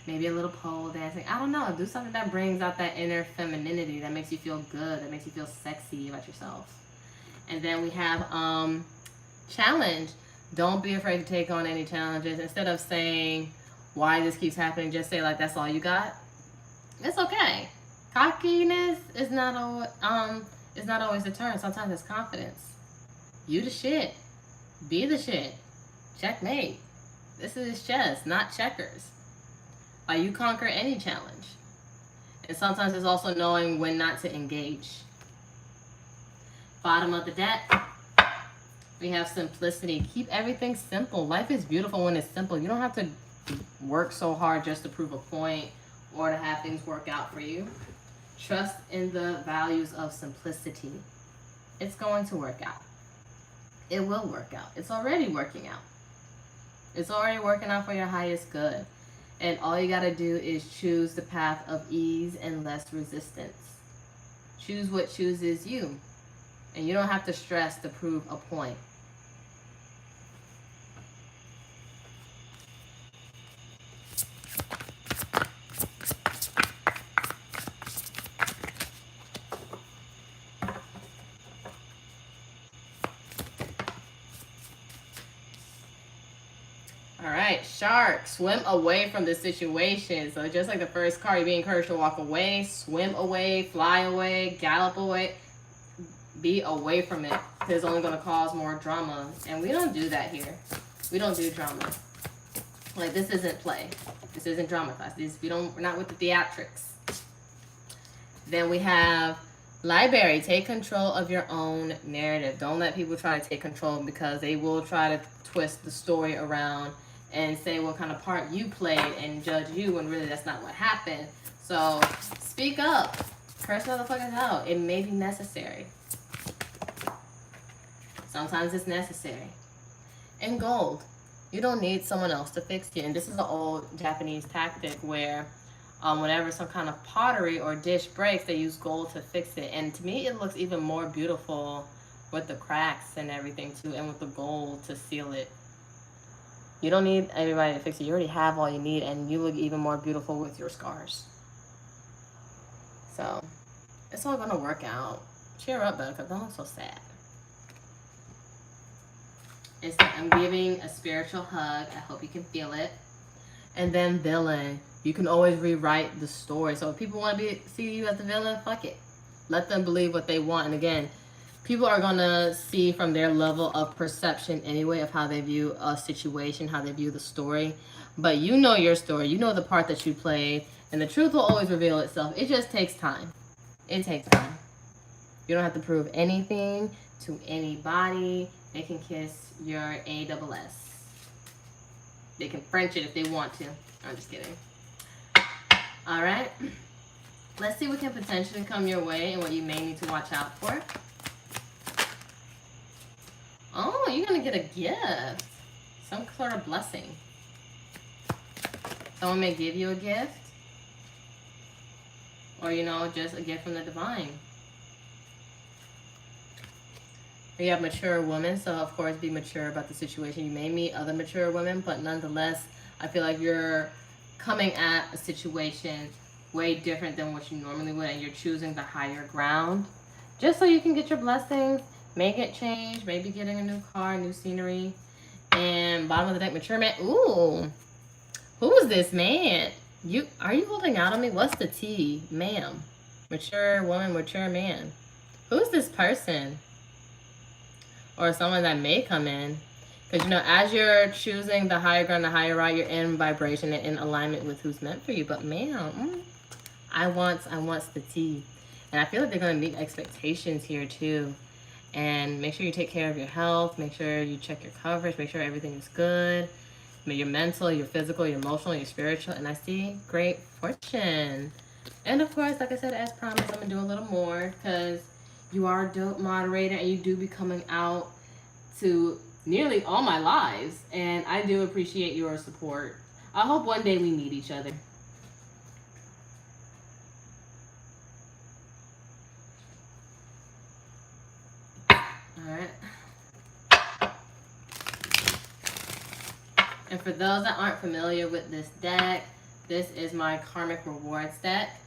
Maybe a little pole dancing. I don't know. Do something that brings out that inner femininity, that makes you feel good, that makes you feel sexy about yourself. And then we have challenge. Don't be afraid to take on any challenges. Instead of saying why this keeps happening, just say like that's all you got. It's okay. Cockiness is not always the term. Sometimes it's confidence. You the shit. Be the shit. Checkmate. This is chess, not checkers. Like you conquer any challenge. And sometimes it's also knowing when not to engage. Bottom of the deck, we have simplicity. Keep everything simple. Life is beautiful when it's simple. You don't have to work so hard just to prove a point or to have things work out for you. Trust in the values of simplicity. It's going to work out. It will work out. It's already working out. It's already working out for your highest good. And all you got to do is choose the path of ease and less resistance. Choose what chooses you. And you don't have to stress to prove a point. All right, giant shark. Swim away from the situation. So just like the first card, you're being encouraged to walk away, swim away, fly away, gallop away. Be away from it. It's only going to cause more drama. And we don't do that here. We don't do drama. Like, this isn't play. This isn't drama class. We're not with the theatrics. Then we have Library. Take control of your own narrative. Don't let people try to take control, because they will try to twist the story around and say what kind of part you played and judge you when really that's not what happened. So speak up. Curse motherfuckers out. It may be necessary. Sometimes it's necessary. And gold. You don't need someone else to fix you. And this is an old Japanese tactic where whenever some kind of pottery or dish breaks, they use gold to fix it. And to me, it looks even more beautiful with the cracks and everything too, and with the gold to seal it. You don't need everybody to fix it. You already have all you need, and you look even more beautiful with your scars. So it's all gonna work out. Cheer up, Buttercup. Don't look so sad. I'm giving a spiritual hug. I hope you can feel it. And then villain. You can always rewrite the story. So if people want to see you as the villain, fuck it. Let them believe what they want. And again, people are going to see from their level of perception anyway of how they view a situation, how they view the story. But you know your story. You know the part that you played. And the truth will always reveal itself. It just takes time. It takes time. You don't have to prove anything to anybody. They can kiss your ASS. They can French it if they want to. I'm just kidding. All right. Let's see what can potentially come your way and what you may need to watch out for. Oh, you're going to get a gift. Some sort of blessing. Someone may give you a gift. Or, you know, just a gift from the divine. You have mature women, so of course be mature about the situation. You may meet other mature women, but nonetheless, I feel like you're coming at a situation way different than what you normally would, and you're choosing the higher ground just so you can get your blessings, may get changed, maybe getting a new car, new scenery. And bottom of the deck, mature man. Ooh, who is this man? Are you holding out on me? What's the T, ma'am? Mature woman, mature man. Who's this person? Or someone that may come in. Because, you know, as you're choosing the higher ground, the higher route, you're in vibration and in alignment with who's meant for you. But, man, I want the tea. And I feel like they're going to meet expectations here, too. And make sure you take care of your health. Make sure you check your coverage. Make sure everything is good. Your mental, your physical, your emotional, your spiritual. And I see great fortune. And, of course, like I said, as promised, I'm going to do a little more. Because you are a dope moderator, and you do be coming out to nearly all my lives, and I do appreciate your support. I hope one day we meet each other. Alright. And for those that aren't familiar with this deck, this is my Karmic Rewards deck.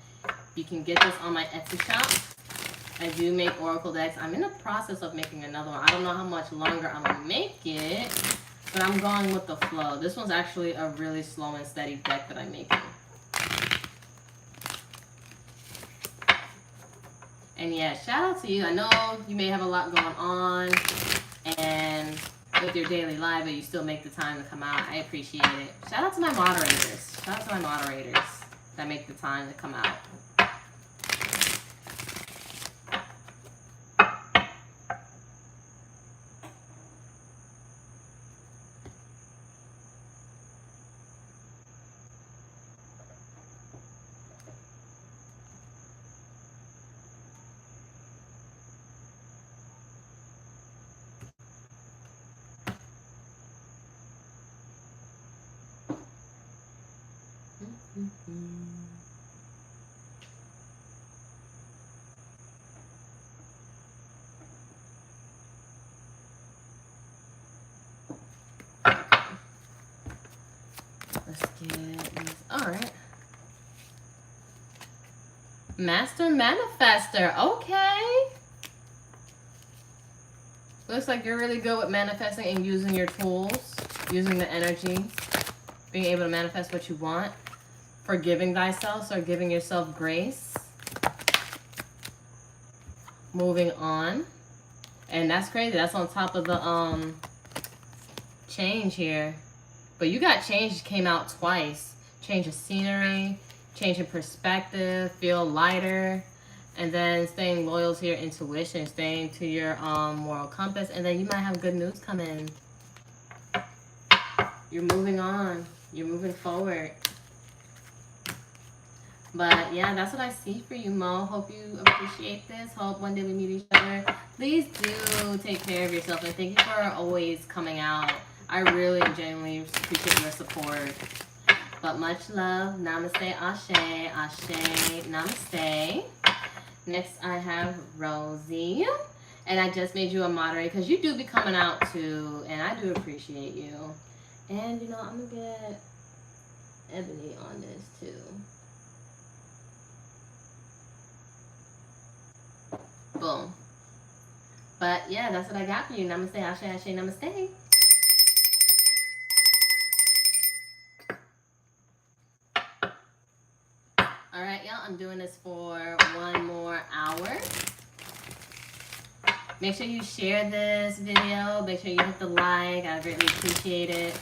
You can get this on my Etsy shop. I do make oracle decks. I'm in the process of making another one. I don't know how much longer I'm going to make it, but I'm going with the flow. This one's actually a really slow and steady deck that I'm making. And yeah, shout out to you. I know you may have a lot going on and with your daily life, but you still make the time to come out. I appreciate it. Shout out to my moderators. Shout out to my moderators that make the time to come out. Let's get these. All right. Master Manifester. Okay. Looks like you're really good with manifesting and using your tools, using the energies. being able to manifest what you want, forgiving thyself, so giving yourself grace, moving on. And that's crazy. That's on top of the change here. But you got change came out twice. Change of scenery, change in perspective, feel lighter, and then staying loyal to your intuition, staying to your moral compass, and then you might have good news come in. You're moving on. You're moving forward. But yeah, that's what I see for you, Mo. Hope you appreciate this. Hope one day we meet each other. Please do take care of yourself, and thank you for always coming out. I really genuinely appreciate your support. But much love. Namaste, Ashe. Ashe, namaste. Next, I have Rosie. And I just made you a moderator because you do be coming out too. And I do appreciate you. And, you know, I'm going to get Ebony on this too. Boom. But, yeah, that's what I got for you. Namaste, Ashe, Ashe, namaste. Alright, y'all, I'm doing this for 1 more hour. Make sure you share this video. Make sure you hit the like. I greatly appreciate it.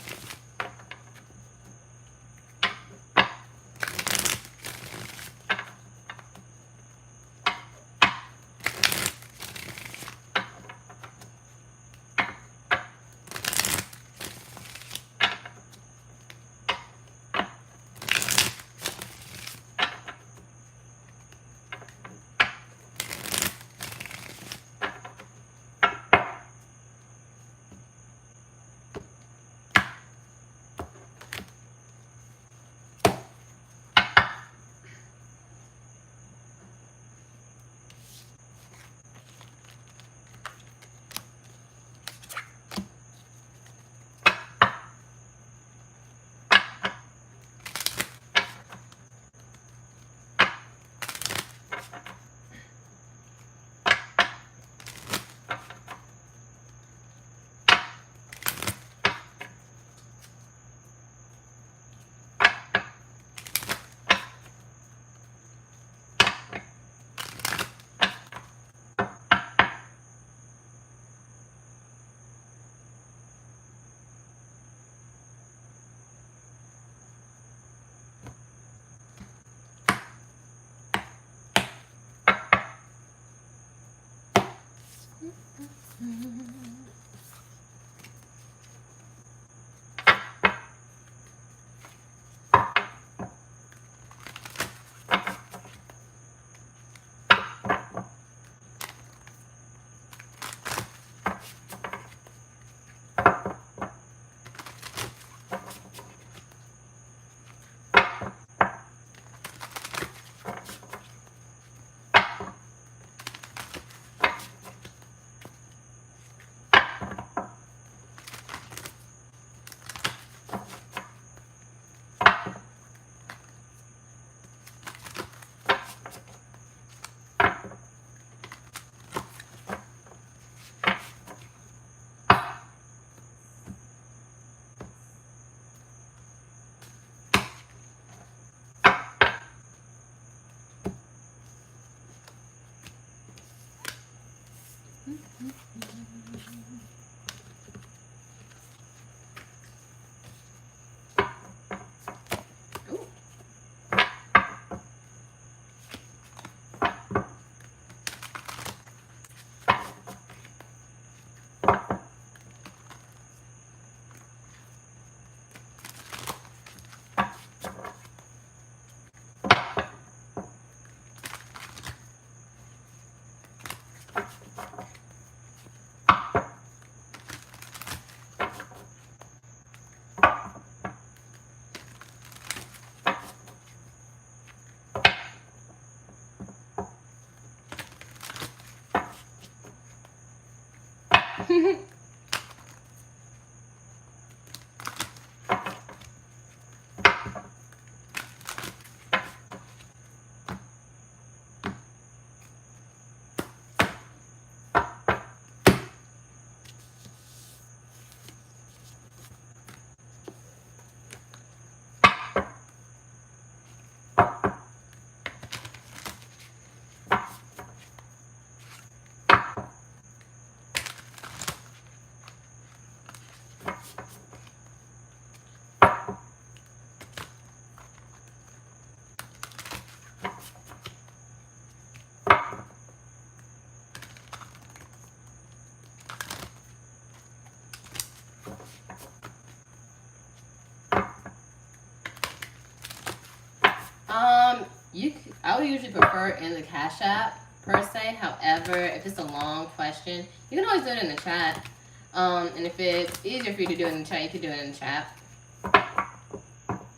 I would usually prefer in the Cash App per se. However, if it's a long question, you can always do it in the chat. And if it's easier for you to do it in the chat, you can do it in the chat.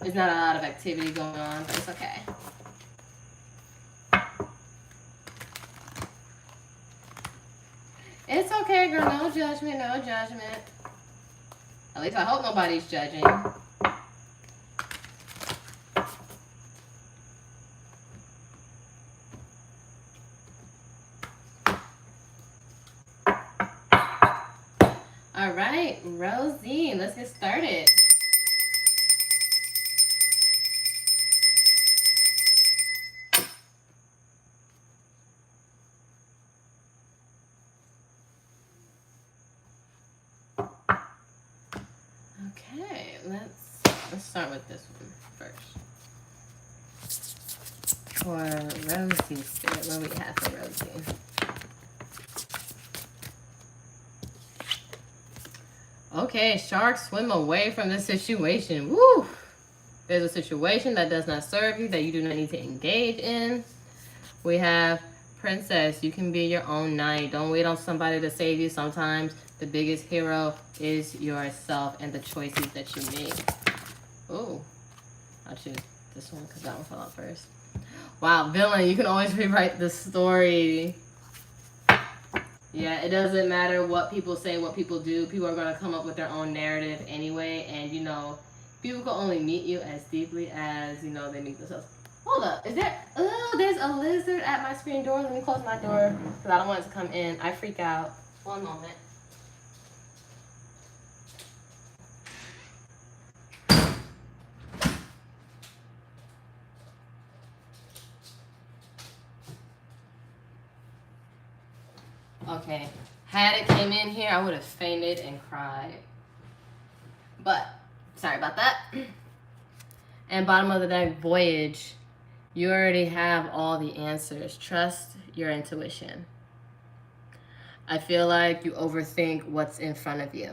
There's not a lot of activity going on, but it's okay. It's okay, girl. No judgment, no judgment. At least I hope nobody's judging. All right, Rosie, let's get started. Okay, let's start with this one first. For Rosie Spirit, what do we have for Rosie? Okay, sharks, swim away from the situation. Woo! There's a situation that does not serve you, that you do not need to engage in. We have Princess, you can be your own knight. Don't wait on somebody to save you. Sometimes the biggest hero is yourself and the choices that you make. Oh, I'll choose this one because that one fell out first. Wow, villain, you can always rewrite the story. Yeah, it doesn't matter what people say, what people do. People are going to come up with their own narrative anyway. And, you know, people can only meet you as deeply as, you know, they meet themselves. Hold up. Is there... Oh, there's a lizard at my screen door. Let me close my door because I don't want it to come in. I freak out. One moment. Okay, had it came in here, I would have fainted and cried. But, sorry about that. And bottom of the deck, Voyage. You already have all the answers. Trust your intuition. I feel like you overthink what's in front of you.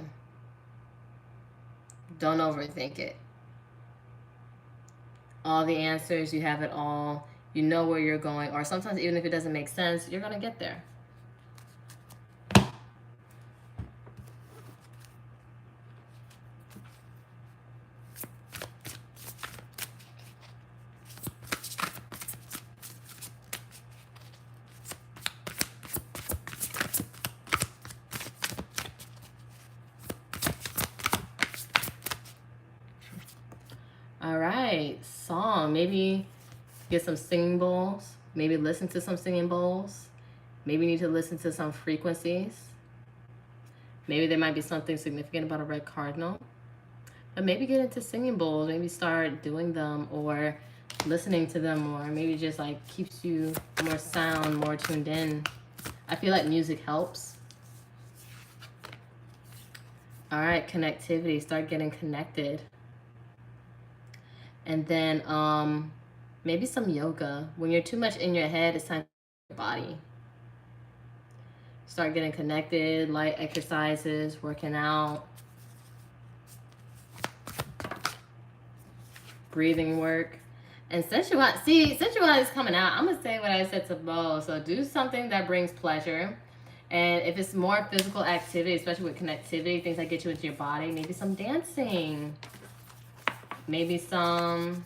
Don't overthink it. All the answers, you have it all. You know where you're going. Or sometimes even if it doesn't make sense, you're going to get there. All right, song. Maybe get some singing bowls. Maybe listen to some singing bowls. Maybe you need to listen to some frequencies. Maybe there might be something significant about a red cardinal. But maybe get into singing bowls. Maybe start doing them or listening to them more. Maybe just like keeps you more sound, more tuned in. I feel like music helps. All right, connectivity. Start getting connected. And then maybe some yoga. When you're too much in your head, it's time to your body. Start getting connected, light exercises, working out, breathing work. And sensuality is coming out. I'm going to say what I said to Bo. So do something that brings pleasure. And if it's more physical activity, especially with connectivity, things that get you into your body, maybe some dancing. Maybe some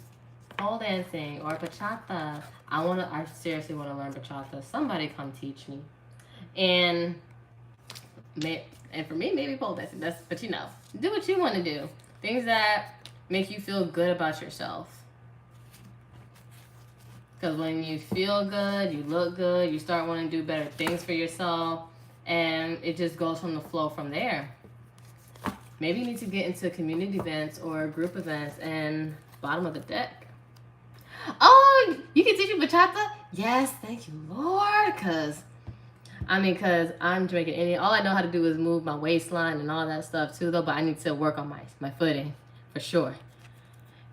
pole dancing or bachata. I seriously want to learn bachata. Somebody come teach me. And for me, maybe pole dancing. But you know, do what you want to do. Things that make you feel good about yourself. Because when you feel good, you look good, you start wanting to do better things for yourself, and it just goes from the flow from there. Maybe you need to get into community events or group events and bottom of the deck. Oh, you can teach me bachata? Yes, thank you, Lord. Because I'm drinking Indian. All I know how to do is move my waistline and all that stuff too, though. But I need to work on my footing for sure.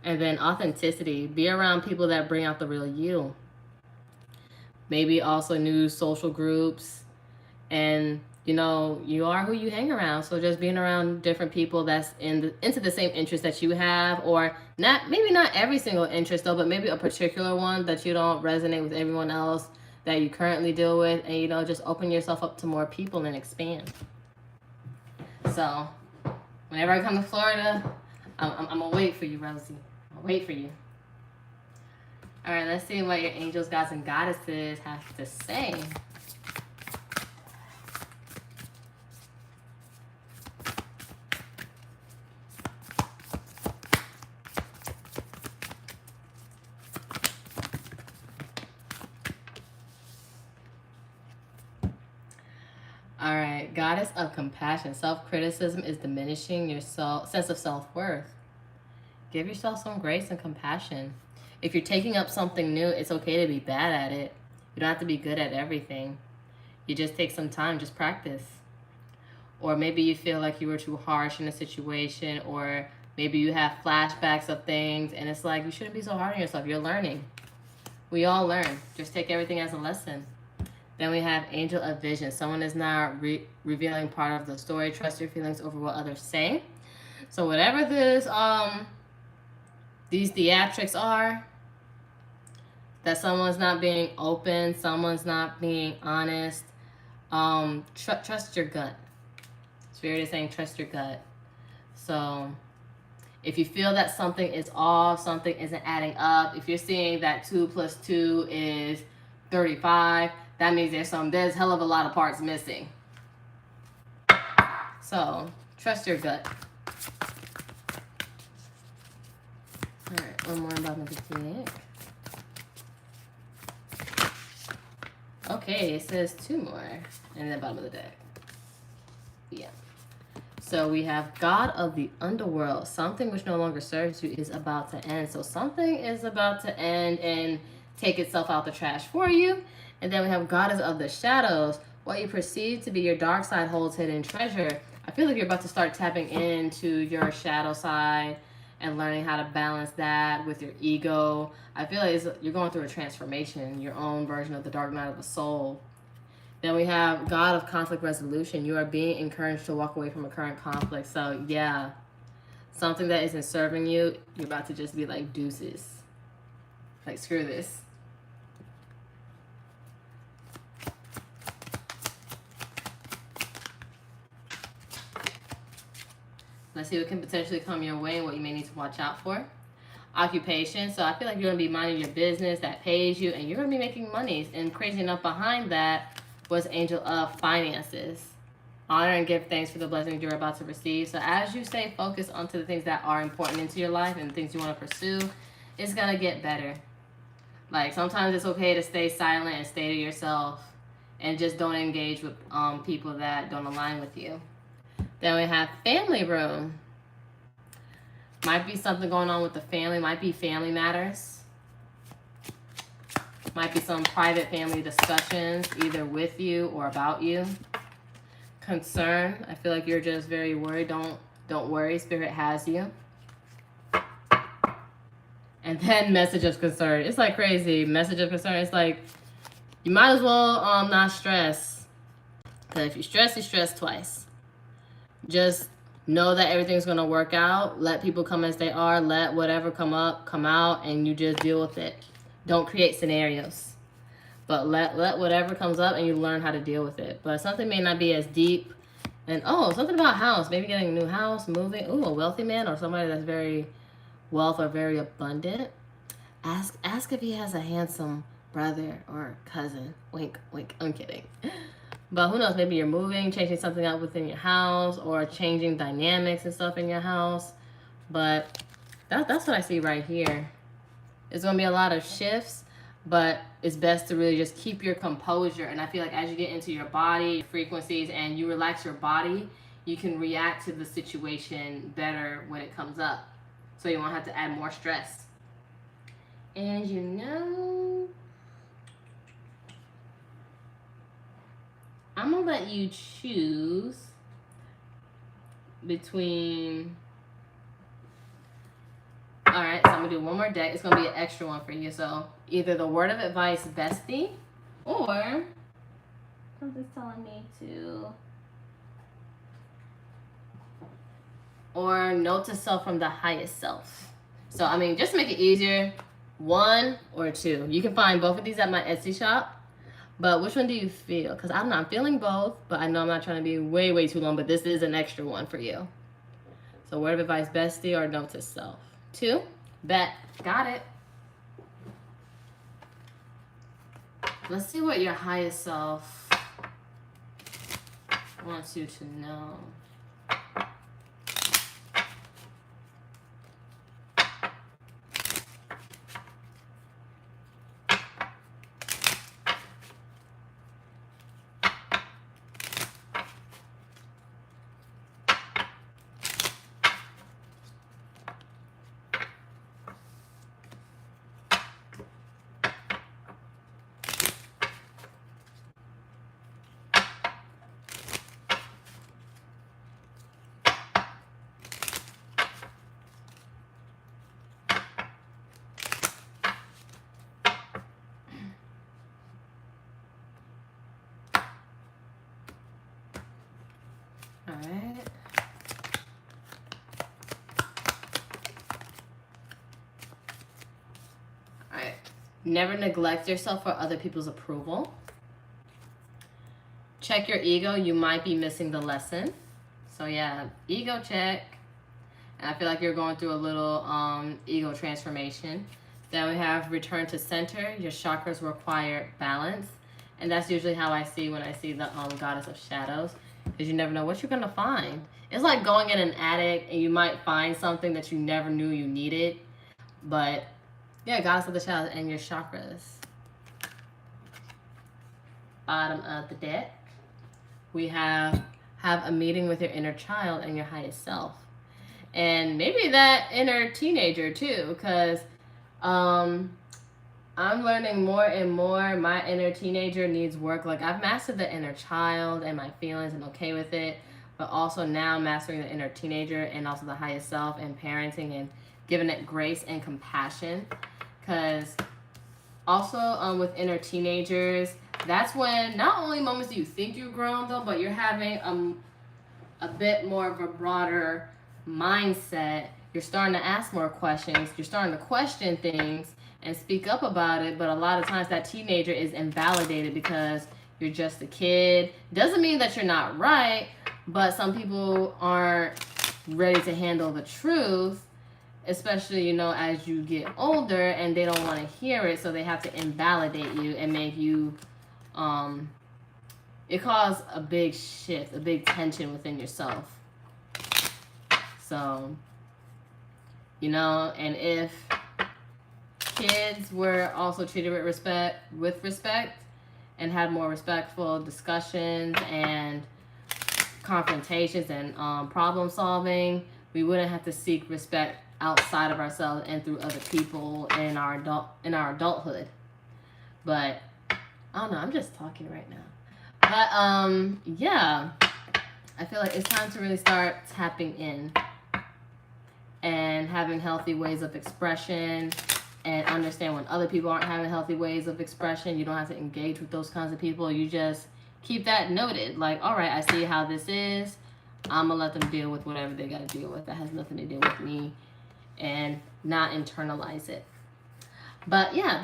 And then authenticity. Be around people that bring out the real you. Maybe also new social groups. And you know, you are who you hang around. So just being around different people that's into the same interest that you have, or not, maybe not every single interest though, but maybe a particular one that you don't resonate with everyone else that you currently deal with, and you know, just open yourself up to more people and expand. So whenever I come to Florida, I'm gonna wait for you, Rosie. I'll wait for you. All right, let's see what your angels, gods, and goddesses have to say. All right, goddess of compassion. Self-criticism is diminishing your sense of self-worth. Give yourself some grace and compassion. If you're taking up something new, it's okay to be bad at it. You don't have to be good at everything. You just take some time, just practice. Or maybe you feel like you were too harsh in a situation, or maybe you have flashbacks of things, and it's like, you shouldn't be so hard on yourself. You're learning. We all learn. Just take everything as a lesson. Then we have Angel of Vision. Someone is now revealing part of the story. Trust your feelings over what others say. So whatever this these theatrics are, that someone's not being open, someone's not being honest, trust your gut. Spirit is saying trust your gut. So if you feel that something is off, something isn't adding up, if you're seeing that 2 + 2 is 35, that means there's hell of a lot of parts missing. So trust your gut. All right, one more about the deck. Okay, it says 2 more in the bottom of the deck. Yeah. So we have God of the Underworld. Something which no longer serves you is about to end. So something is about to end and take itself out the trash for you. And then we have Goddess of the Shadows. What you perceive to be your dark side holds hidden treasure. I feel like you're about to start tapping into your shadow side and learning how to balance that with your ego. I feel like you're going through a transformation, your own version of the dark night of the soul. Then we have God of Conflict Resolution. You are being encouraged to walk away from a current conflict. So yeah, something that isn't serving you, you're about to just be like, deuces. Like, screw this. Let's see what can potentially come your way and what you may need to watch out for. Occupation. So I feel like you're going to be minding your business that pays you, and you're going to be making money. And crazy enough, behind that was Angel of Finances. Honor and give thanks for the blessings you're about to receive. So as you stay focused onto the things that are important into your life and the things you want to pursue, it's going to get better. Like, sometimes it's okay to stay silent and stay to yourself and just don't engage with people that don't align with you. Then we have family room. Might be something going on with the family. Might be family matters. Might be some private family discussions, either with you or about you. Concern. I feel like you're just very worried. Don't worry. Spirit has you. And then message of concern. It's like crazy. Message of concern. It's like, you might as well not stress. Because if you stress twice. Just know that everything's going to work out. Let people come as they are. Let whatever come up, come out, and you just deal with it. Don't create scenarios. But let whatever comes up and you learn how to deal with it. But something may not be as deep. And, something about house. Maybe getting a new house, moving. Ooh, a wealthy man or somebody that's very wealth or very abundant. Ask if he has a handsome brother or cousin. Wink, wink. I'm kidding. But who knows, maybe you're moving, changing something up within your house, or changing dynamics and stuff in your house. But that's what I see right here. There's going to be a lot of shifts, but it's best to really just keep your composure. And I feel like as you get into your body, your frequencies, and you relax your body, you can react to the situation better when it comes up. So you won't have to add more stress. And you know, I'm going to let you choose between... Alright, so I'm going to do one more deck. It's going to be an extra one for you. So either the word of advice, bestie, or something's telling me to or note to self from the highest self. So, I mean, just to make it easier, 1 or 2. You can find both of these at my Etsy shop. But which one do you feel? Because I'm not feeling both, but I know I'm not trying to be way too long, but this is an extra one for you. So word of advice, bestie, or note to self? 2? Bet. Got it. Let's see what your highest self wants you to know. Alright. Alright. Never neglect yourself for other people's approval. Check your ego. You might be missing the lesson. So yeah, ego check. And I feel like you're going through a little ego transformation. Then we have return to center. Your chakras require balance. And that's usually how I see when I see the goddess of shadows. Because you never know what you're going to find. It's like going in an attic and you might find something that you never knew you needed. But yeah, goddess of the shadows and your chakras. Bottom of the deck. We have a meeting with your inner child and your highest self. And maybe that inner teenager too. Because I'm learning more and more my inner teenager needs work. Like I've mastered the inner child and my feelings and okay with it, but also now mastering the inner teenager and also the highest self and parenting and giving it grace and compassion. Because also with inner teenagers, that's when not only moments do you think you've grown though, but you're having a bit more of a broader mindset. You're starting to ask more questions. You're starting to question things and speak up about it, but a lot of times that teenager is invalidated because you're just a kid. Doesn't mean that you're not right, but some people aren't ready to handle the truth, especially, you know, as you get older, and they don't want to hear it, so they have to invalidate you and make you, it causes a big shift, a big tension within yourself. So, you know, and if kids were also treated with respect and had more respectful discussions and confrontations and problem solving, we wouldn't have to seek respect outside of ourselves and through other people in our adulthood. But I don't know, I'm just talking right now. But yeah, I feel like it's time to really start tapping in and having healthy ways of expression, and understand when other people aren't having healthy ways of expression. You don't have to engage with those kinds of people. You just keep that noted. Like, all right, I see how this is. I'm going to let them deal with whatever they got to deal with. That has nothing to do with me, and not internalize it. But yeah,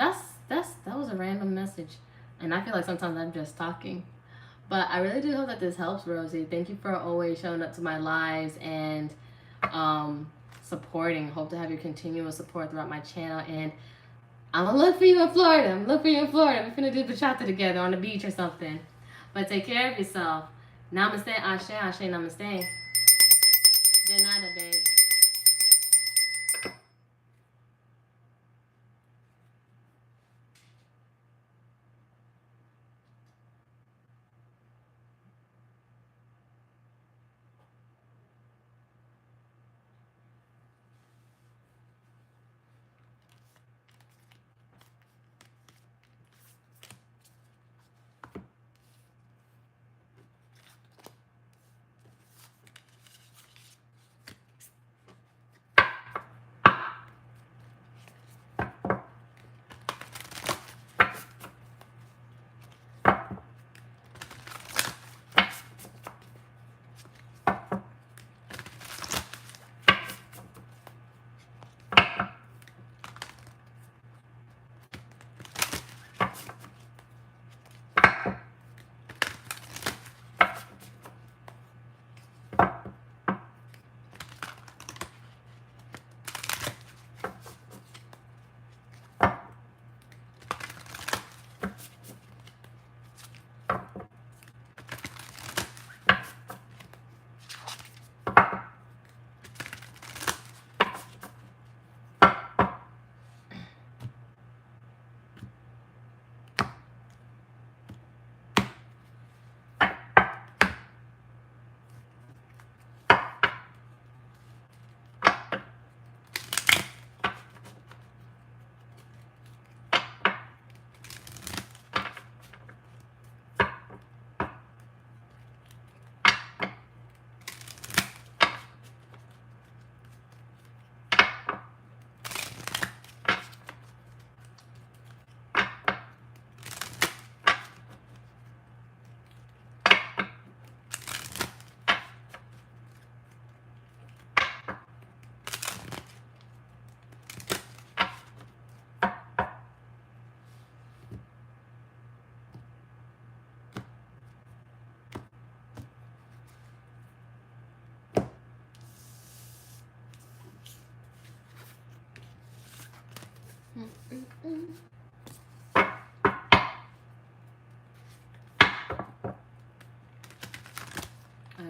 that was a random message. And I feel like sometimes I'm just talking. But I really do hope that this helps, Rosie. Thank you for always showing up to my lives and supporting. Hope to have your continuous support throughout my channel. And I'm gonna look for you in Florida. We're finna do bachata together on the beach or something. But take care of yourself. Namaste, ashe, ashe, namaste. De nada, babe. All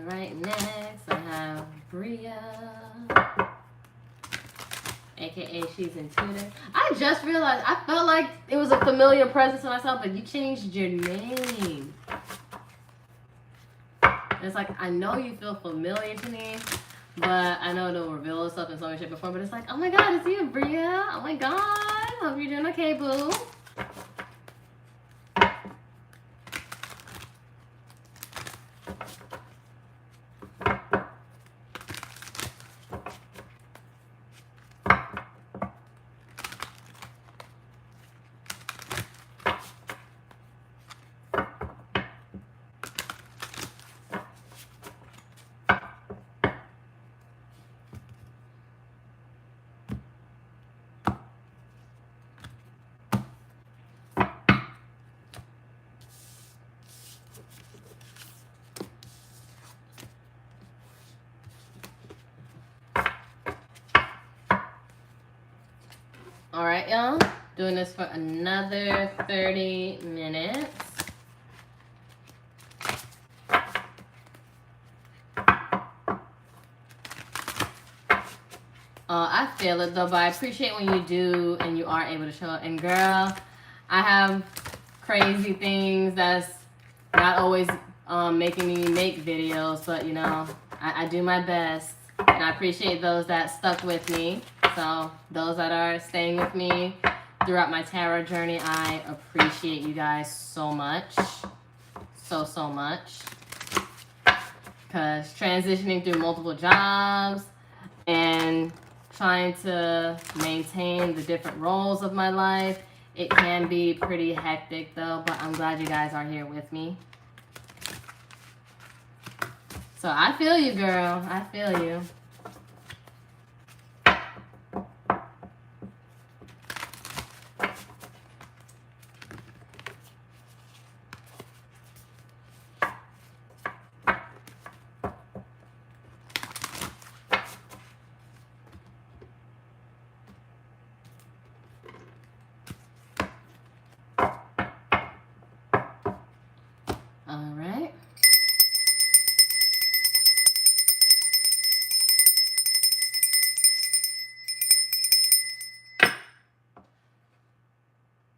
right, next I have Bria, aka she's intuitive. I just realized I felt like it was a familiar presence to myself, but you changed your name. It's like I know you feel familiar to me, but I know it'll reveal itself in some way, shape, or form. But it's like, oh my God, it's you, Bria. Oh my God, hope you're doing okay, boo. All right, y'all. Doing this for another 30 minutes. I feel it though, but I appreciate when you do and you are able to show up. And girl, I have crazy things that's not always making me make videos, but you know, I do my best. And I appreciate those that stuck with me. So those that are staying with me throughout my tarot journey, I appreciate you guys so much. So much. Because transitioning through multiple jobs and trying to maintain the different roles of my life, it can be pretty hectic though, but I'm glad you guys are here with me. So I feel you, girl. I feel you. All right.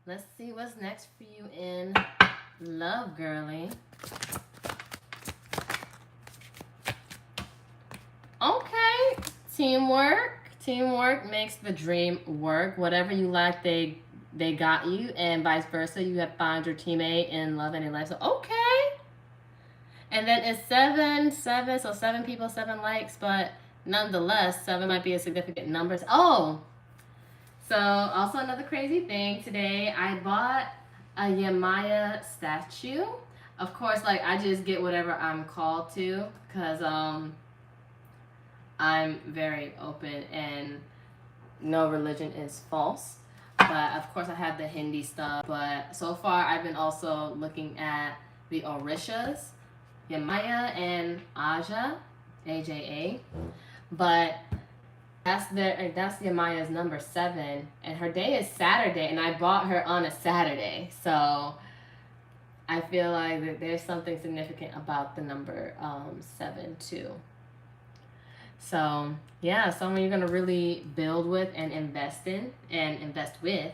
Let's see what's next for you in love, girly. Okay. Teamwork. Teamwork makes the dream work. Whatever you lack, they got you, and vice versa. You have found your teammate in love and in life. So okay. And then it's 7, so 7 people, 7 likes, but nonetheless, 7 might be a significant number. Oh, so also another crazy thing today, I bought a Yamaya statue. Of course, like I just get whatever I'm called to, because I'm very open and no religion is false. But of course I have the Hindi stuff. But so far I've been also looking at the Orishas, Yamaya and Aja, AJA. But that's Yamaya's number 7, and her day is Saturday, and I bought her on a Saturday. So I feel like that there's something significant about the number 7 too. So yeah, someone you're gonna really build with and invest in and invest with.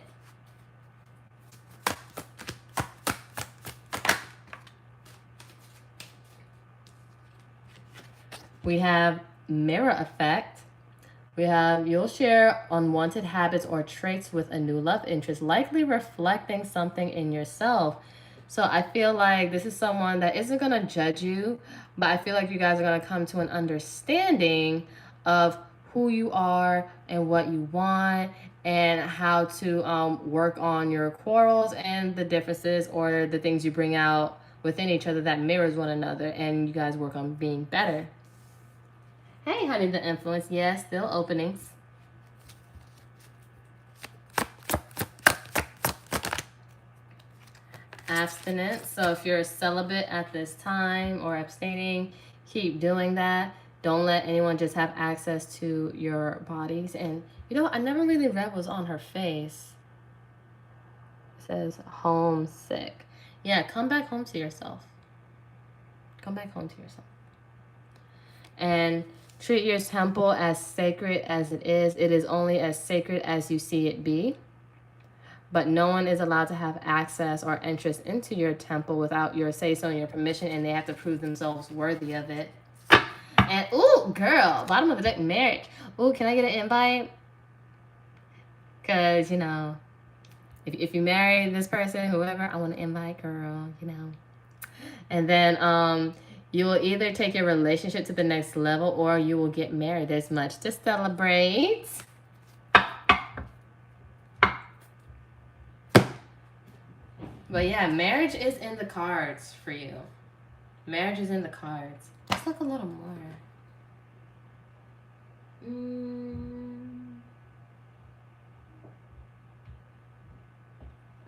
We have mirror effect. We have, you'll share unwanted habits or traits with a new love interest, likely reflecting something in yourself. So I feel like this is someone that isn't going to judge you, but I feel like you guys are going to come to an understanding of who you are and what you want and how to work on your quarrels and the differences or the things you bring out within each other that mirrors one another, and you guys work on being better. Hey, honey, the influence. Yes, still openings. Abstinence. So if you're celibate at this time or abstaining, keep doing that. Don't let anyone just have access to your bodies. And, you know, I never really read what's on her face. says homesick. Yeah, come back home to yourself. Come back home to yourself. And treat your temple as sacred as it is. It is only as sacred as you see it be. But no one is allowed to have access or interest into your temple without your say-so and your permission, and they have to prove themselves worthy of it. And, ooh, girl, bottom of the deck, marriage. Ooh, can I get an invite? Because, you know, if you marry this person, whoever, I want to invite, girl, you know. And then you will either take your relationship to the next level or you will get married. There's much to celebrate. But yeah, marriage is in the cards for you. Marriage is in the cards. Let's look a little more.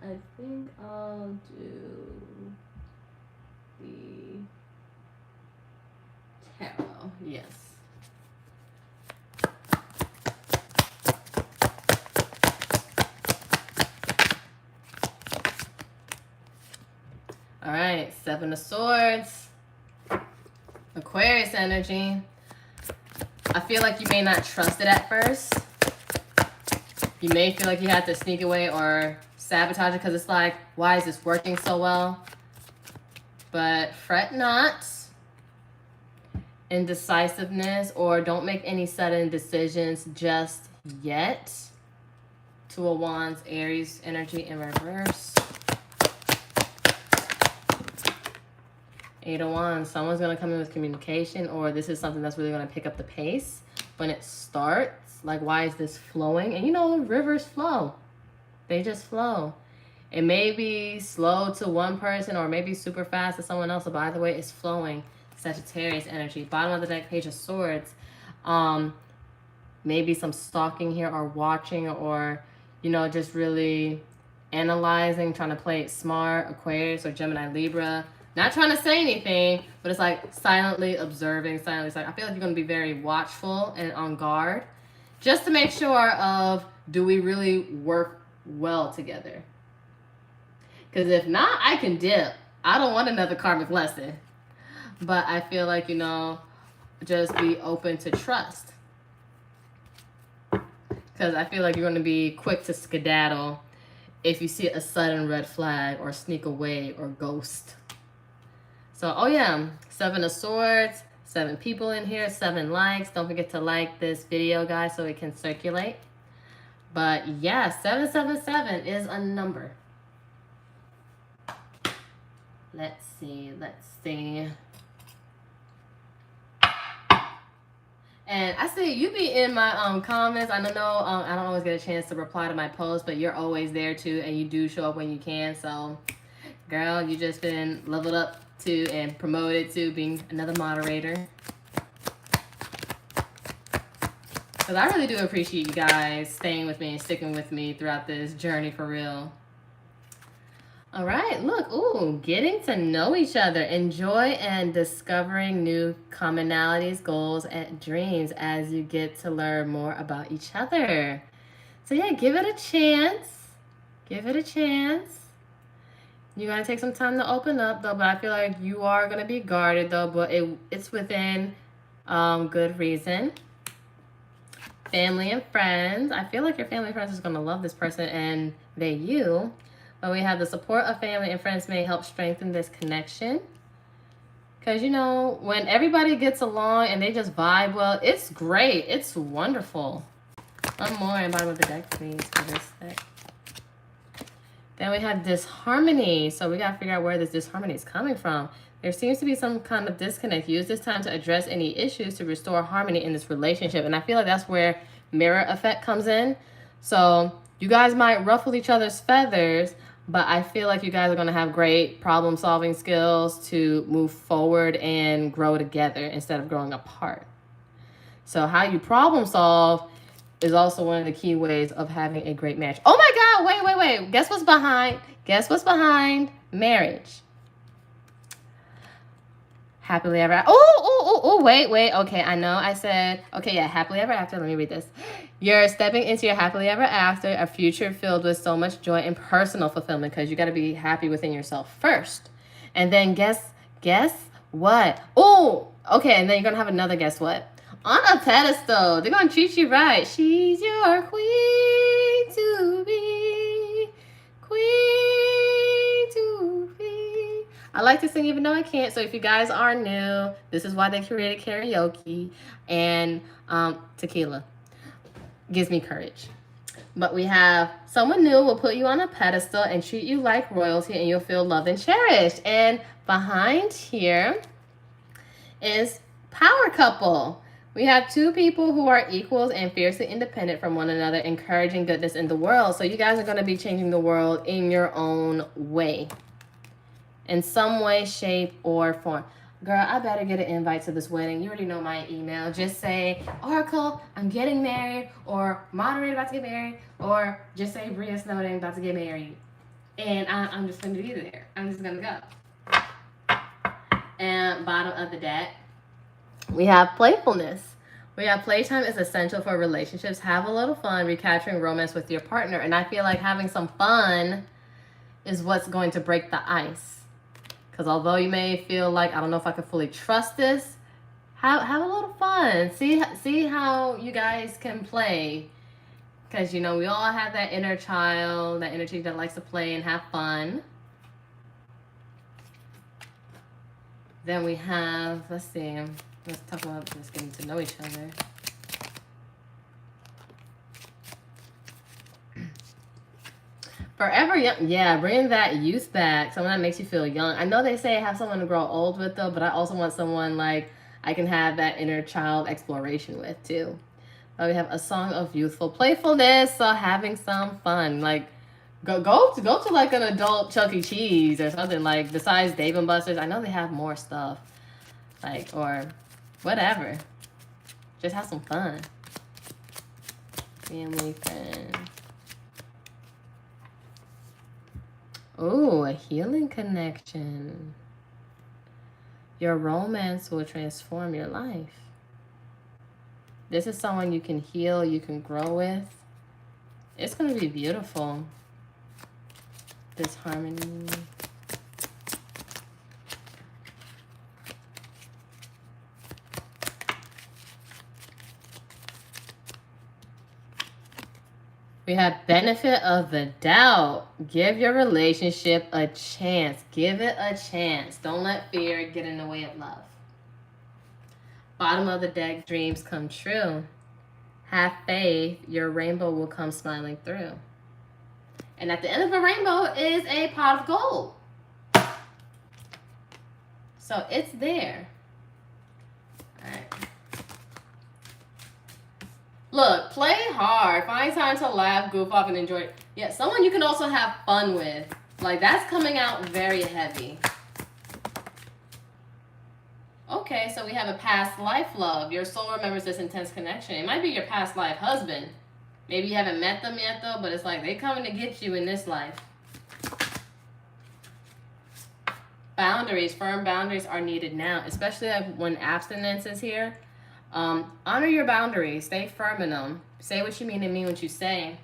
I think I'll do the tarot. Yes. All right, Seven of Swords. Aquarius energy. I feel like you may not trust it at first. You may feel like you have to sneak away or sabotage it because it's like, why is this working so well? But fret not. Indecisiveness, or don't make any sudden decisions just yet. Two of Wands, Aries energy in reverse. Eight of Wands, someone's going to come in with communication, or this is something that's really going to pick up the pace when it starts. Like, why is this flowing? And you know, rivers flow. They just flow. It may be slow to one person or maybe super fast to someone else, but by the way, it's flowing. Sagittarius energy. Bottom of the deck, Page of Swords. Maybe some stalking here or watching or, you know, just really analyzing, trying to play it smart. Aquarius or Gemini, Libra. Not trying to say anything, but it's like silently observing, silently. I feel like you're going to be very watchful and on guard just to make sure of, do we really work well together? Because if not, I can dip. I don't want another karmic lesson. But I feel like, you know, just be open to trust. Because I feel like you're going to be quick to skedaddle if you see a sudden red flag or sneak away or ghost. So, oh yeah, Seven of Swords, 7 people in here, 7 likes. Don't forget to like this video, guys, so it can circulate. But yeah, 777 is a number. Let's see. And I see you be in my comments. I know I don't always get a chance to reply to my posts, but you're always there too, and you do show up when you can. So, girl, you just been leveled up to and promoted to being another moderator. Because I really do appreciate you guys staying with me and sticking with me throughout this journey for real. All right, look, ooh, getting to know each other. Enjoy and discovering new commonalities, goals, and dreams as you get to learn more about each other. So yeah, give it a chance. Give it a chance. You're going to take some time to open up, though, but I feel like you are going to be guarded, though, but it's within good reason. Family and friends. I feel like your family and friends is going to love this person and they you. But we have the support of family and friends may help strengthen this connection. Because, you know, when everybody gets along and they just vibe well, it's great. It's wonderful. One more in bottom of the deck, please, for this deck. Then we have disharmony. So we got to figure out where this disharmony is coming from. There seems to be some kind of disconnect. Use this time to address any issues to restore harmony in this relationship. And I feel like that's where mirror effect comes in. So you guys might ruffle each other's feathers, but I feel like you guys are going to have great problem solving skills to move forward and grow together instead of growing apart. So how you problem solve is also one of the key ways of having a great marriage. Oh my God, wait. Guess what's behind? Guess what's behind marriage? Happily ever after. oh, wait. Okay, I know I said, okay, yeah, happily ever after. Let me read this. You're stepping into your happily ever after, a future filled with so much joy and personal fulfillment, because you got to be happy within yourself first. And then guess what? Oh, okay, and then you're going to have another guess what? On a pedestal. They're going to treat you right. She's your queen to be. Queen to be. I like to sing even though I can't. So if you guys are new, this is why they created karaoke. And tequila gives me courage. But we have someone new will put you on a pedestal and treat you like royalty, and you'll feel loved and cherished. And behind here is power couple. We have two people who are equals and fiercely independent from one another, encouraging goodness in the world. So you guys are going to be changing the world in your own way, in some way, shape, or form. Girl, I better get an invite to this wedding. You already know my email. Just say, Oracle, I'm getting married, or Moderator about to get married, or just say Bria Snowden about to get married. And I'm just going to be there. I'm just going to go. And bottom of the deck, we have playfulness. We have playtime is essential for relationships. Have a little fun recapturing romance with your partner. And I feel like having some fun is what's going to break the ice. Because although you may feel like, I don't know if I can fully trust this, have a little fun. See how you guys can play. Because, you know, we all have that inner child, that inner child that likes to play and have fun. Then we have, let's see, let's talk about just getting to know each other. Forever young. Yeah, bring that youth back. Someone that makes you feel young. I know they say have someone to grow old with, though, but I also want someone like I can have that inner child exploration with, too. But we have a song of youthful playfulness, so having some fun. Like, go to like an adult Chuck E. Cheese or something, like, besides Dave & Buster's. I know they have more stuff. Like, or whatever. Just have some fun. Family, friends. Oh, a healing connection. Your romance will transform your life. This is someone you can heal, you can grow with. It's going to be beautiful. This harmony. We have benefit of the doubt. Give your relationship a chance. Give it a chance. Don't let fear get in the way of love. Bottom of the deck, dreams come true. Have faith. Your rainbow will come smiling through. And at the end of a rainbow is a pot of gold. So it's there. All right. Look, play hard. Find time to laugh, goof off, and enjoy it. Yeah, someone you can also have fun with. Like, that's coming out very heavy. Okay, so we have a past life love. Your soul remembers this intense connection. It might be your past life husband. Maybe you haven't met them yet, though, but it's like they coming to get you in this life. Boundaries. Firm boundaries are needed now, especially when abstinence is here. Honor your boundaries. Stay firm in them. Say what you mean and mean what you say.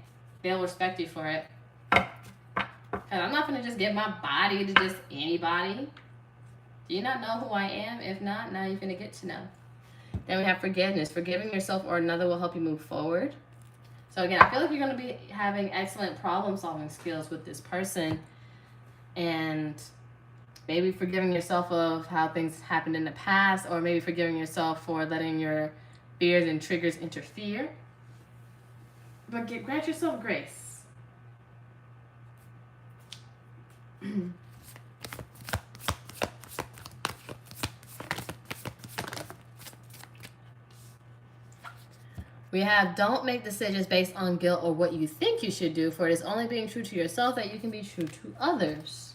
They'll respect you for it. And I'm not going to just give my body to just anybody. Do you not know who I am? If not, now you're going to get to know. Then we have forgiveness. Forgiving yourself or another will help you move forward. So again, I feel like you're going to be having excellent problem-solving skills with this person. And maybe forgiving yourself of how things happened in the past, or maybe forgiving yourself for letting your fears and triggers interfere. But grant yourself grace. We have don't make decisions based on guilt or what you think you should do, for it is only being true to yourself that you can be true to others.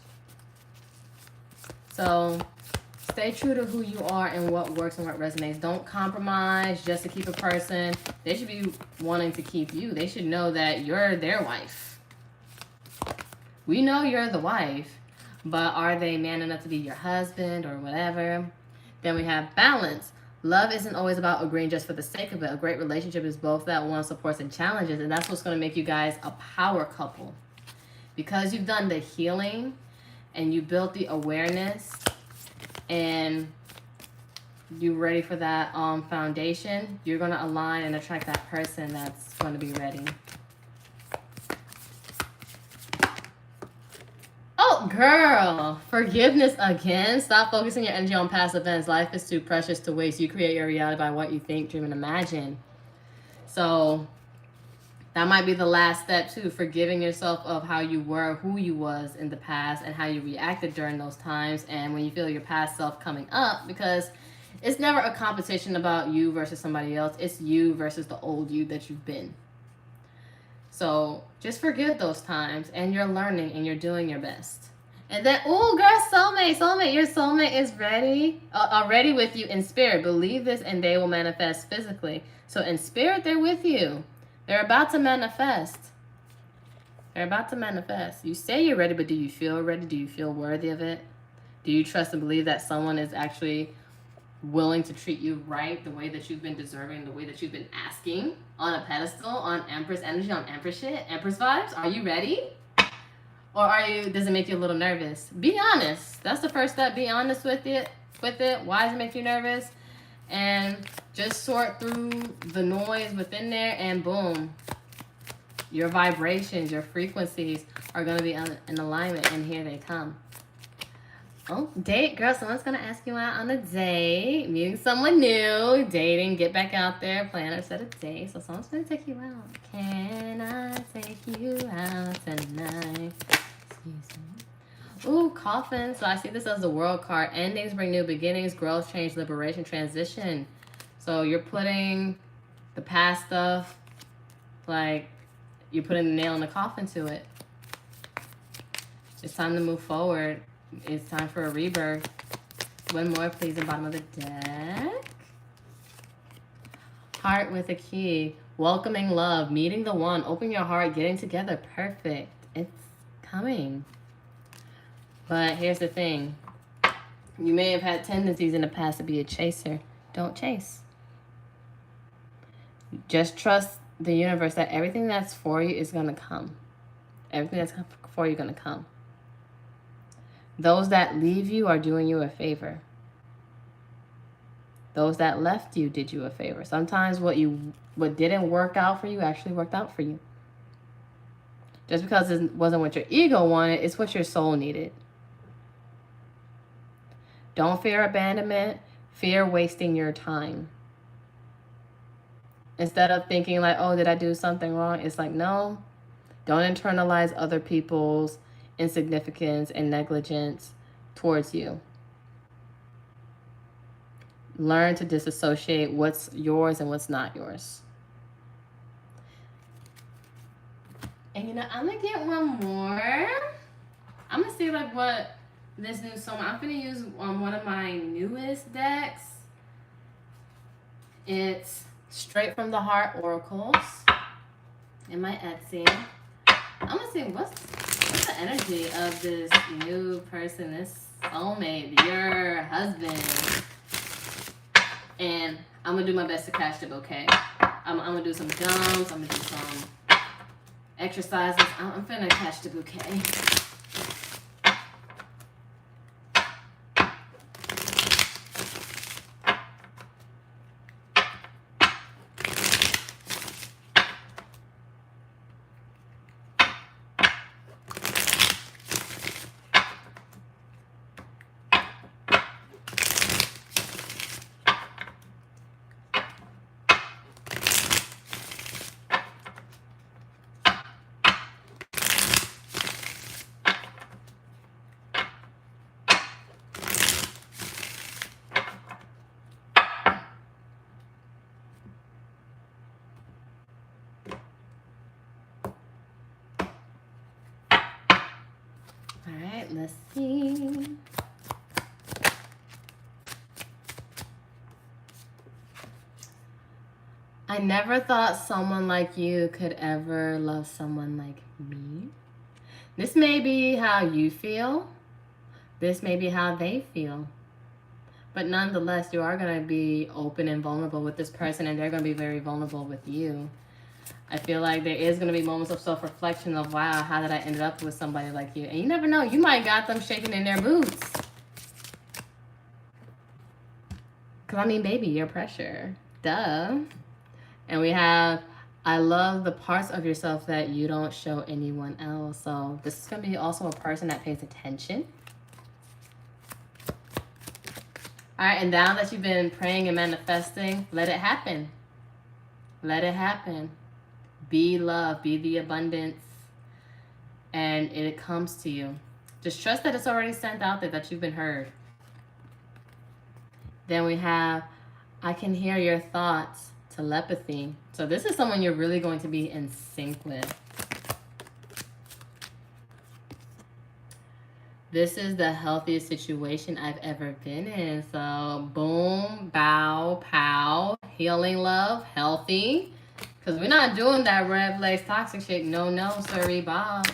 So stay true to who you are and what works and what resonates. Don't compromise just to keep a person. They should be wanting to keep you. They should know that you're their wife. We know you're the wife, but are they man enough to be your husband or whatever? Then we have balance. Love isn't always about agreeing just for the sake of it. A great relationship is both that one supports and challenges, and that's what's going to make you guys a power couple. Because you've done the healing and you built the awareness and you're ready for that foundation, you're going to align and attract that person that's going to be ready. Oh, girl, forgiveness again. Stop focusing your energy on past events. Life is too precious to waste. You create your reality by what you think, dream, and imagine. So that might be the last step too, forgiving yourself of how you were, who you was in the past, and how you reacted during those times. And when you feel your past self coming up, because it's never a competition about you versus somebody else. It's you versus the old you that you've been. So just forgive those times, and you're learning and you're doing your best. And then, oh, girl, soulmate, your soulmate is ready, already with you in spirit. Believe this and they will manifest physically. So in spirit, they're with you. They're about to manifest. They're about to manifest. You say you're ready, but do you feel ready? Do you feel worthy of it? Do you trust and believe that someone is actually willing to treat you right, the way that you've been deserving, the way that you've been asking, on a pedestal, on Empress energy, on Empress shit, Empress vibes? Are you ready? Or does it make you a little nervous? Be honest. That's the first step. Be honest with it. Why does it make you nervous? And just sort through the noise within there, and boom, your vibrations, your frequencies are going to be in alignment, and here they come. Oh, date, girl. Someone's going to ask you out on a date. Meeting someone new. Dating. Get back out there. Plan a set of dates. So someone's going to take you out. Can I take you out tonight? Excuse me. Ooh, coffin. So I see this as the World card. Endings bring new beginnings. Growth, change, liberation, transition. So you're putting the past stuff, like, you're putting the nail in the coffin to it. It's time to move forward. It's time for a rebirth. One more, please, in the bottom of the deck. Heart with a key. Welcoming love. Meeting the one. Open your heart. Getting together. Perfect. It's coming. But here's the thing. You may have had tendencies in the past to be a chaser. Don't chase. Just trust the universe that everything that's for you is going to come. Everything that's for you is going to come. Those that leave you are doing you a favor. Those that left you did you a favor. Sometimes what didn't work out for you actually worked out for you. Just because it wasn't what your ego wanted, it's what your soul needed. Don't fear abandonment. Fear wasting your time. Instead of thinking like, oh, did I do something wrong? It's like, no. Don't internalize other people's insignificance and negligence towards you. Learn to disassociate what's yours and what's not yours. And you know, I'm gonna get one more. I'm gonna see like what this new soulmate. I'm gonna use one of my newest decks. It's Straight from the Heart Oracles in my Etsy. I'm gonna see what's the energy of this new person, this soulmate, your husband. And I'm gonna do my best to catch the bouquet. I'm gonna do some jumps. I'm gonna do some exercises. I'm finna catch the bouquet. Let's see. I never thought someone like you could ever love someone like me. This may be how you feel. This may be how they feel. But nonetheless, you are going to be open and vulnerable with this person, and they're going to be very vulnerable with you. I feel like there is going to be moments of self-reflection of, wow, how did I end up with somebody like you? And you never know. You might got them shaking in their boots. Because, I mean, baby, you're pressure. Duh. And we have, I love the parts of yourself that you don't show anyone else. So this is going to be also a person that pays attention. All right, and now that you've been praying and manifesting, let it happen. Let it happen. Be love, be the abundance, and it comes to you. Just trust that it's already sent out there, that you've been heard. Then we have, I can hear your thoughts, telepathy. So this is someone you're really going to be in sync with. This is the healthiest situation I've ever been in. So boom, bow, pow, healing love, healthy. Because we're not doing that red flags toxic shit. No, no, sorry, Bob.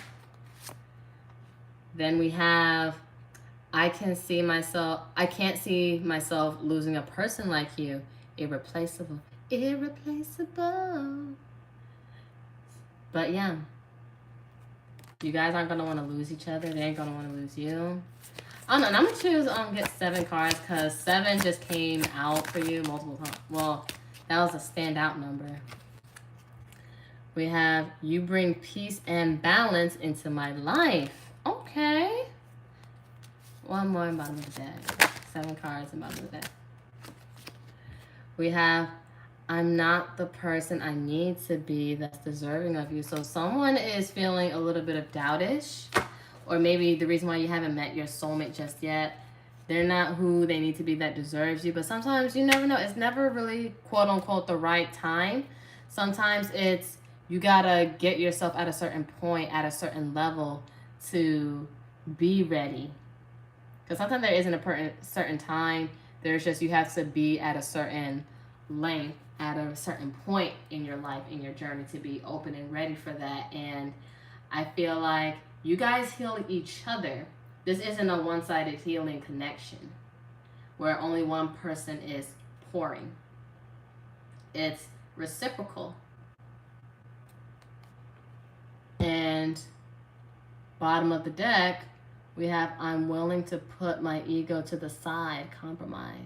Then we have, I can't see myself losing a person like you. Irreplaceable. Irreplaceable. But yeah. You guys aren't going to want to lose each other. They ain't going to want to lose you. Oh, no, and I'm going to choose get 7 cards because 7 just came out for you multiple times. Well, that was a standout number. We have, you bring peace and balance into my life. Okay. One more in bottom of the deck. 7 cards in bottom of the deck. We have, I'm not the person I need to be that's deserving of you. So someone is feeling a little bit of doubtish, or maybe the reason why you haven't met your soulmate just yet, they're not who they need to be that deserves you. But sometimes you never know. It's never really, quote unquote, the right time. Sometimes it's, you gotta get yourself at a certain point, at a certain level to be ready. Because sometimes there isn't a certain time. There's just, you have to be at a certain length, at a certain point in your life, in your journey, to be open and ready for that. And I feel like you guys heal each other. This isn't a one-sided healing connection where only one person is pouring. It's reciprocal. And bottom of the deck, we have, I'm willing to put my ego to the side, compromise.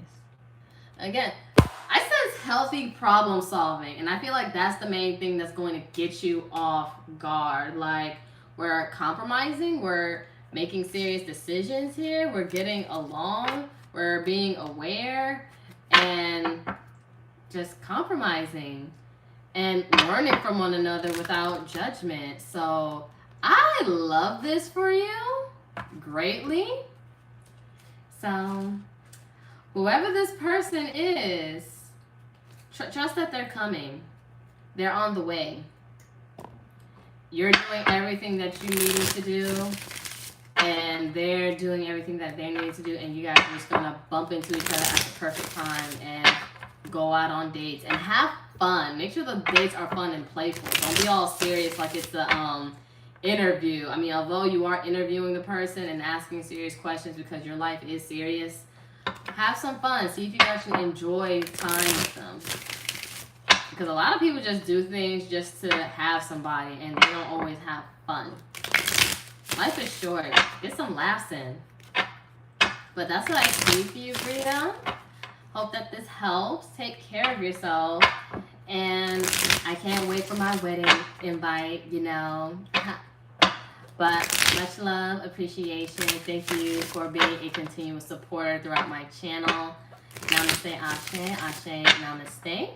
Again, I sense healthy problem solving, and I feel like that's the main thing that's going to get you off guard. Like, we're compromising, we're making serious decisions here, we're getting along, we're being aware, and just compromising and learning from one another without judgment. So I love this for you greatly. So whoever this person is, trust that they're coming. They're on the way. You're doing everything that you needed to do, and they're doing everything that they need to do, and you guys are just gonna bump into each other at the perfect time and go out on dates and have fun. Make sure the dates are fun and playful. Don't be all serious like it's the interview. I mean, although you are interviewing the person and asking serious questions because your life is serious, have some fun. See if you actually enjoy time with them. Because a lot of people just do things just to have somebody, and they don't always have fun. Life is short. Get some laughs in. But that's what I see for you, Frida. Hope that this helps. Take care of yourself. And I can't wait for my wedding invite, you know. But much love, appreciation. Thank you for being a continuous supporter throughout my channel. Namaste, Ashe, Ashe, Namaste.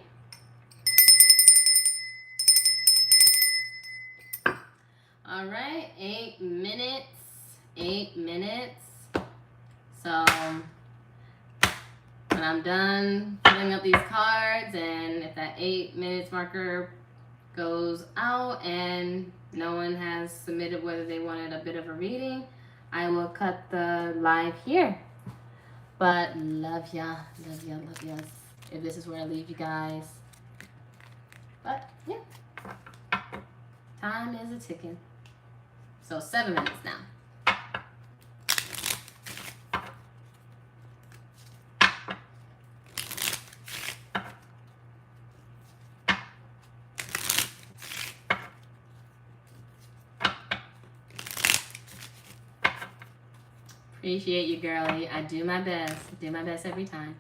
All right, 8 minutes. 8 minutes. So when I'm done filling up these cards, and if that 8 minutes marker goes out and no one has submitted whether they wanted a bit of a reading, I will cut the live here. But love ya, love ya, love ya. If this is where I leave you guys. But yeah, time is a ticking. So 7 minutes now. Appreciate you, girlie. I do my best. Do my best every time.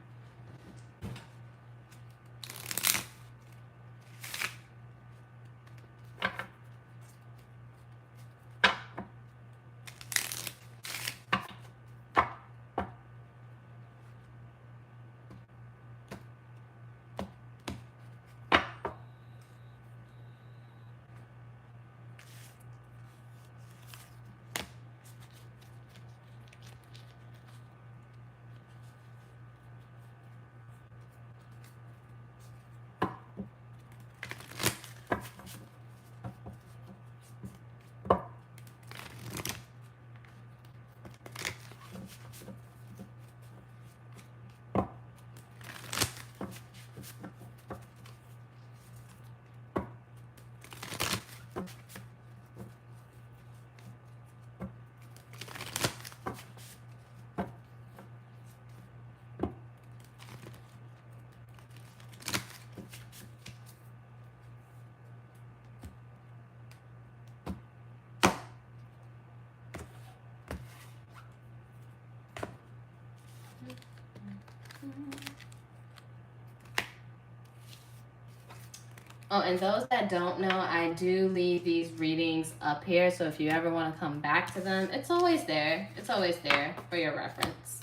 Oh, and those that don't know, I do leave these readings up here, so if you ever want to come back to them, it's always there. It's always there for your reference.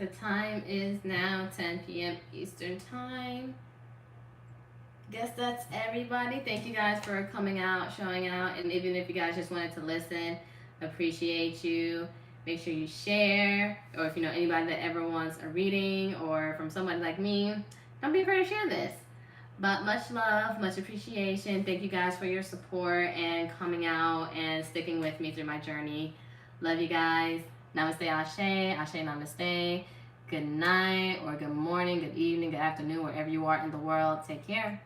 The time is now 10 p.m. Eastern time. Guess that's everybody. Thank you guys for coming out, showing out, and even if you guys just wanted to listen, appreciate you. Make sure you share, or if you know anybody that ever wants a reading, or from somebody like me, don't be afraid to share this. But much love, much appreciation. Thank you guys for your support and coming out and sticking with me through my journey. Love you guys. Namaste, Ashe, Ashe, Namaste. Good night, or good morning, good evening, good afternoon, wherever you are in the world. Take care.